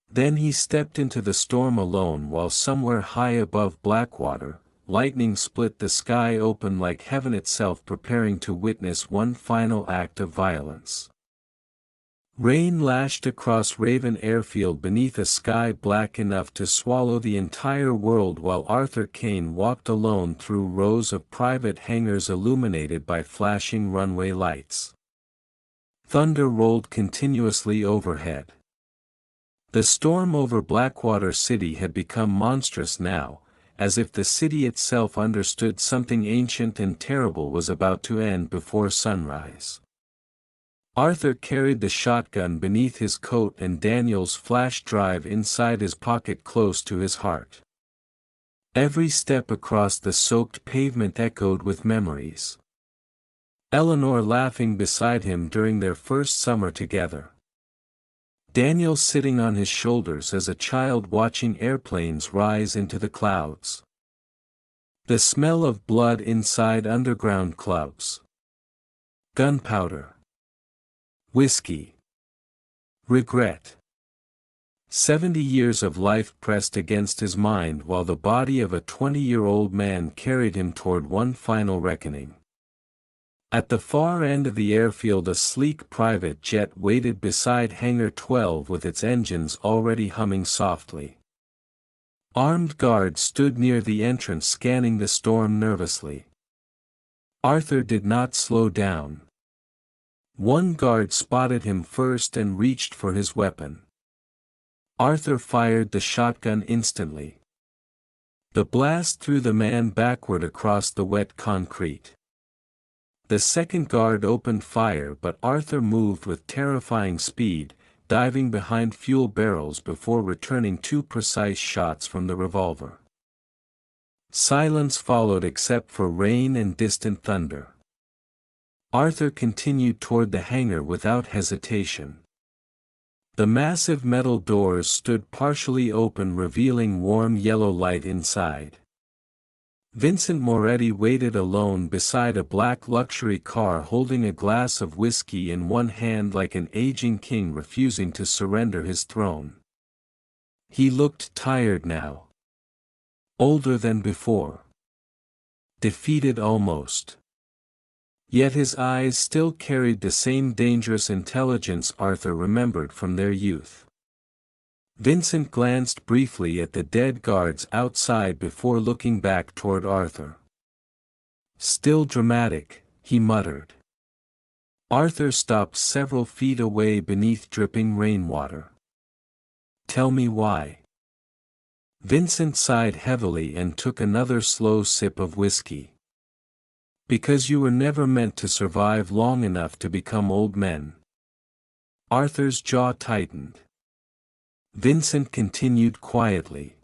S1: Then he stepped into the storm alone while somewhere high above Blackwater, lightning split the sky open like heaven itself preparing to witness one final act of violence. Rain lashed across Raven Airfield beneath a sky black enough to swallow the entire world while Arthur Kane walked alone through rows of private hangars illuminated by flashing runway lights. Thunder rolled continuously overhead. The storm over Blackwater City had become monstrous now, as if the city itself understood something ancient and terrible was about to end before sunrise. Arthur carried the shotgun beneath his coat and Daniel's flash drive inside his pocket close to his heart. Every step across the soaked pavement echoed with memories. Eleanor laughing beside him during their first summer together. Daniel sitting on his shoulders as a child watching airplanes rise into the clouds. The smell of blood inside underground clubs. Gunpowder. Whiskey. Regret. 70 years of life pressed against his mind while the body of a 20-year-old man carried him toward one final reckoning. At the far end of the airfield a sleek private jet waited beside Hangar 12 with its engines already humming softly. Armed guards stood near the entrance scanning the storm nervously. Arthur did not slow down. One guard spotted him first and reached for his weapon. Arthur fired the shotgun instantly. The blast threw the man backward across the wet concrete. The second guard opened fire but Arthur moved with terrifying speed, diving behind fuel barrels before returning two precise shots from the revolver. Silence followed except for rain and distant thunder. Arthur continued toward the hangar without hesitation. The massive metal doors stood partially open revealing warm yellow light inside. Vincent Moretti waited alone beside a black luxury car holding a glass of whiskey in one hand like an aging king refusing to surrender his throne. He looked tired now. Older than before. Defeated almost. Yet his eyes still carried the same dangerous intelligence Arthur remembered from their youth. Vincent glanced briefly at the dead guards outside before looking back toward Arthur. "Still dramatic," he muttered. Arthur stopped several feet away beneath dripping rainwater. "Tell me why." Vincent sighed heavily and took another slow sip of whiskey. Because you were never meant to survive long enough to become old men. Arthur's jaw tightened. Vincent continued quietly.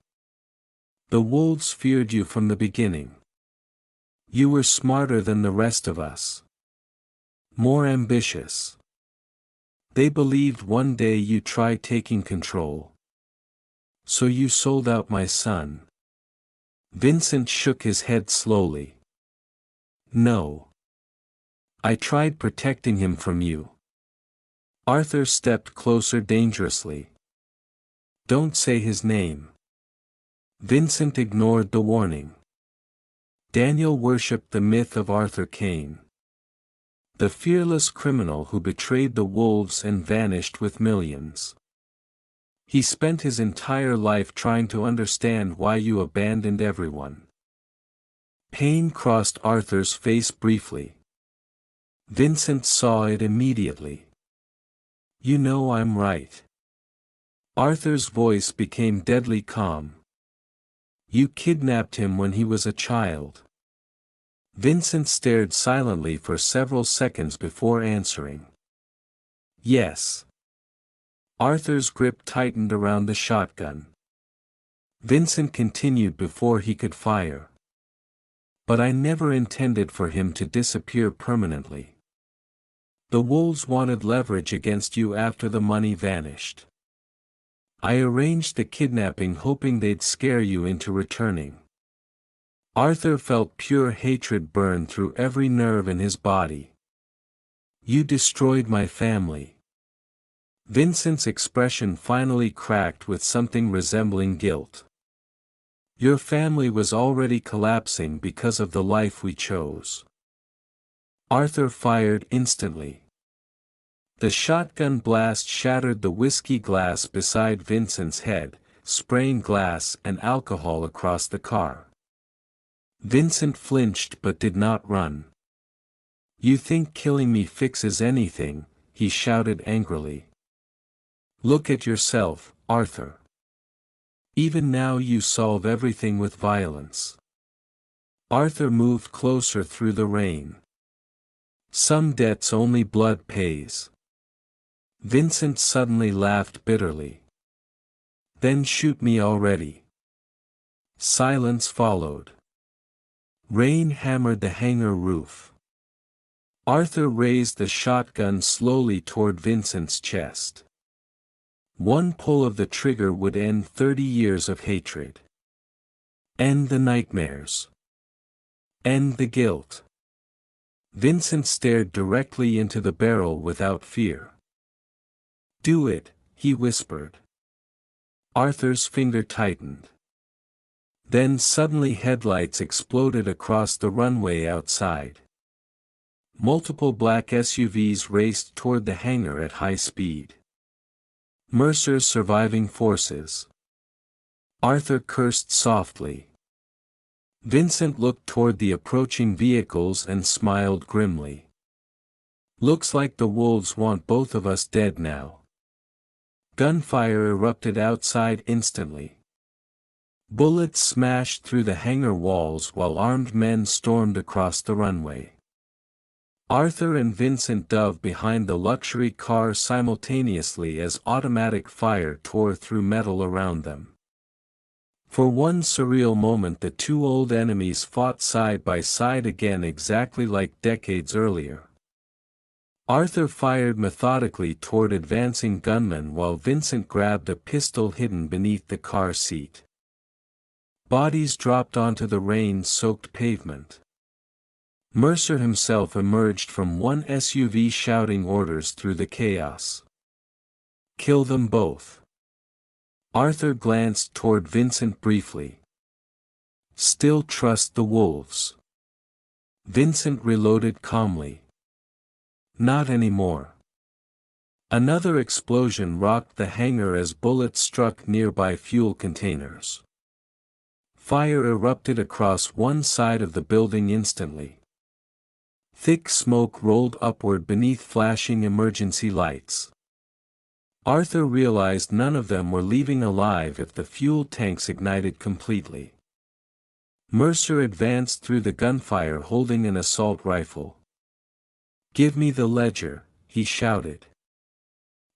S1: The wolves feared you from the beginning. You were smarter than the rest of us. More ambitious. They believed one day you'd try taking control. So you sold out my son. Vincent shook his head slowly. No. I tried protecting him from you. Arthur stepped closer dangerously. Don't say his name. Vincent ignored the warning. Daniel worshipped the myth of Arthur Kane. The fearless criminal who betrayed the wolves and vanished with millions. He spent his entire life trying to understand why you abandoned everyone. Pain crossed Arthur's face briefly. Vincent saw it immediately. You know I'm right. Arthur's voice became deadly calm. You kidnapped him when he was a child. Vincent stared silently for several seconds before answering. Yes. Arthur's grip tightened around the shotgun. Vincent continued before he could fire. But I never intended for him to disappear permanently. The wolves wanted leverage against you after the money vanished. I arranged the kidnapping hoping they'd scare you into returning. Arthur felt pure hatred burn through every nerve in his body. You destroyed my family. Vincent's expression finally cracked with something resembling guilt. Your family was already collapsing because of the life we chose. Arthur fired instantly. The shotgun blast shattered the whiskey glass beside Vincent's head, spraying glass and alcohol across the car. Vincent flinched but did not run. You think killing me fixes anything, he shouted angrily. Look at yourself, Arthur. Even now you solve everything with violence. Arthur moved closer through the rain. Some debts only blood pays. Vincent suddenly laughed bitterly. Then shoot me already. Silence followed. Rain hammered the hangar roof. Arthur raised the shotgun slowly toward Vincent's chest. One pull of the trigger would end 30 years of hatred. End the nightmares. End the guilt. Vincent stared directly into the barrel without fear. Do it, he whispered. Arthur's finger tightened. Then suddenly headlights exploded across the runway outside. Multiple black SUVs raced toward the hangar at high speed. Mercer's surviving forces. Arthur cursed softly. Vincent looked toward the approaching vehicles and smiled grimly. Looks like the wolves want both of us dead now. Gunfire erupted outside instantly. Bullets smashed through the hangar walls while armed men stormed across the runway. Arthur and Vincent dove behind the luxury car simultaneously as automatic fire tore through metal around them. For one surreal moment the two old enemies fought side by side again exactly like decades earlier. Arthur fired methodically toward advancing gunmen while Vincent grabbed a pistol hidden beneath the car seat. Bodies dropped onto the rain-soaked pavement. Mercer himself emerged from one SUV shouting orders through the chaos. Kill them both. Arthur glanced toward Vincent briefly. Still trust the wolves. Vincent reloaded calmly. Not anymore. Another explosion rocked the hangar as bullets struck nearby fuel containers. Fire erupted across one side of the building instantly. Thick smoke rolled upward beneath flashing emergency lights. Arthur realized none of them were leaving alive if the fuel tanks ignited completely. Mercer advanced through the gunfire holding an assault rifle. "Give me the ledger," he shouted.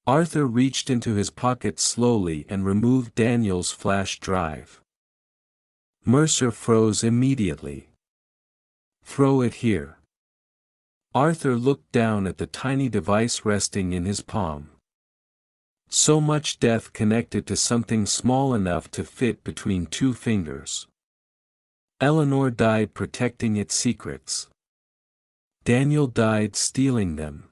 S1: Arthur reached into his pocket slowly and removed Daniel's flash drive. Mercer froze immediately. "Throw it here." Arthur looked down at the tiny device resting in his palm. So much death connected to something small enough to fit between two fingers. Eleanor died protecting its secrets. Daniel died stealing them.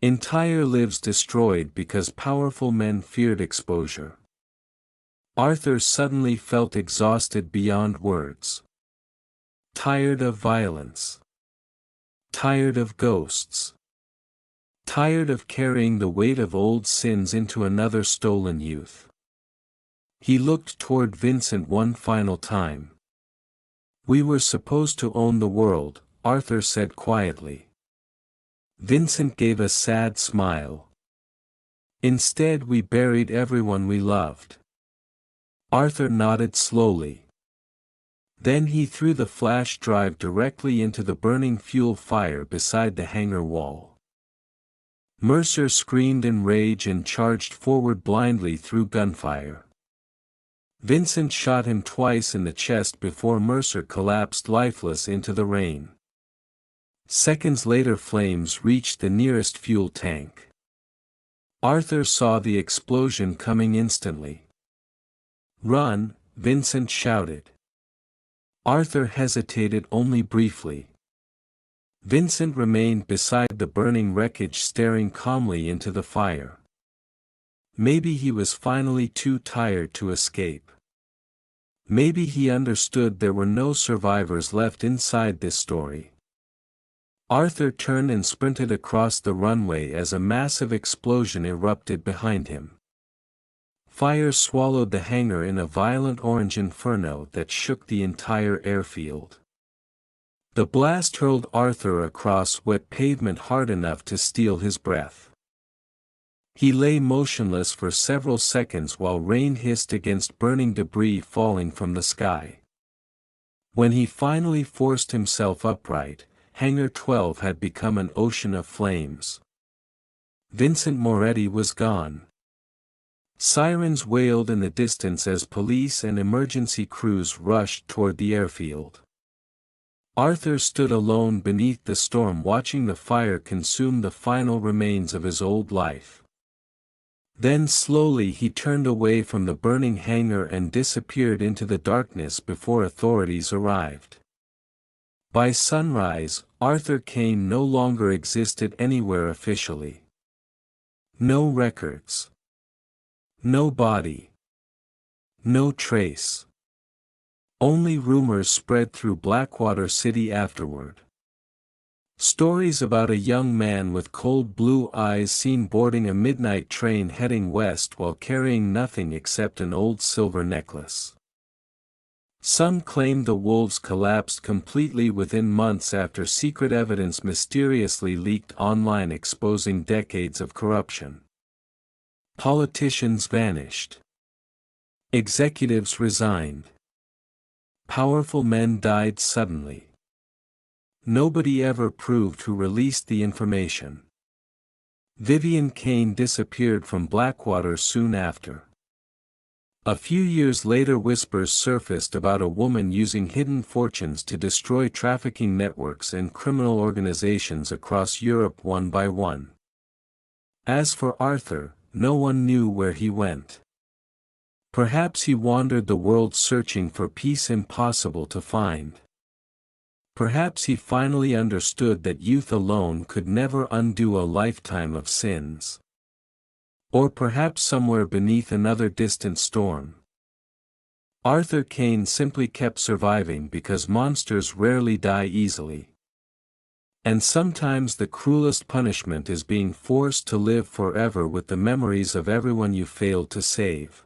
S1: Entire lives destroyed because powerful men feared exposure. Arthur suddenly felt exhausted beyond words. Tired of violence. Tired of ghosts. Tired of carrying the weight of old sins into another stolen youth. He looked toward Vincent one final time. "We were supposed to own the world," Arthur said quietly. Vincent gave a sad smile. "Instead we buried everyone we loved." Arthur nodded slowly. Then he threw the flash drive directly into the burning fuel fire beside the hangar wall. Mercer screamed in rage and charged forward blindly through gunfire. Vincent shot him twice in the chest before Mercer collapsed lifeless into the rain. Seconds later flames reached the nearest fuel tank. Arthur saw the explosion coming instantly. "Run!" Vincent shouted. Arthur hesitated only briefly. Vincent remained beside the burning wreckage staring calmly into the fire. Maybe he was finally too tired to escape. Maybe he understood there were no survivors left inside this story. Arthur turned and sprinted across the runway as a massive explosion erupted behind him. Fire swallowed the hangar in a violent orange inferno that shook the entire airfield. The blast hurled Arthur across wet pavement hard enough to steal his breath. He lay motionless for several seconds while rain hissed against burning debris falling from the sky. When he finally forced himself upright, Hangar 12 had become an ocean of flames. Vincent Moretti was gone. Sirens wailed in the distance as police and emergency crews rushed toward the airfield. Arthur stood alone beneath the storm watching the fire consume the final remains of his old life. Then slowly he turned away from the burning hangar and disappeared into the darkness before authorities arrived. By sunrise, Arthur Kane no longer existed anywhere officially. No records. No body. No trace. Only rumors spread through Blackwater City afterward. Stories about a young man with cold blue eyes seen boarding a midnight train heading west while carrying nothing except an old silver necklace. Some claimed the wolves collapsed completely within months after secret evidence mysteriously leaked online exposing decades of corruption. Politicians vanished. Executives resigned. Powerful men died suddenly. Nobody ever proved who released the information. Vivian Kane disappeared from Blackwater soon after. A few years later whispers surfaced about a woman using hidden fortunes to destroy trafficking networks and criminal organizations across Europe one by one. As for Arthur, no one knew where he went. Perhaps he wandered the world searching for peace impossible to find. Perhaps he finally understood that youth alone could never undo a lifetime of sins. Or perhaps somewhere beneath another distant storm. Arthur Kane simply kept surviving because monsters rarely die easily. And sometimes the cruelest punishment is being forced to live forever with the memories of everyone you failed to save.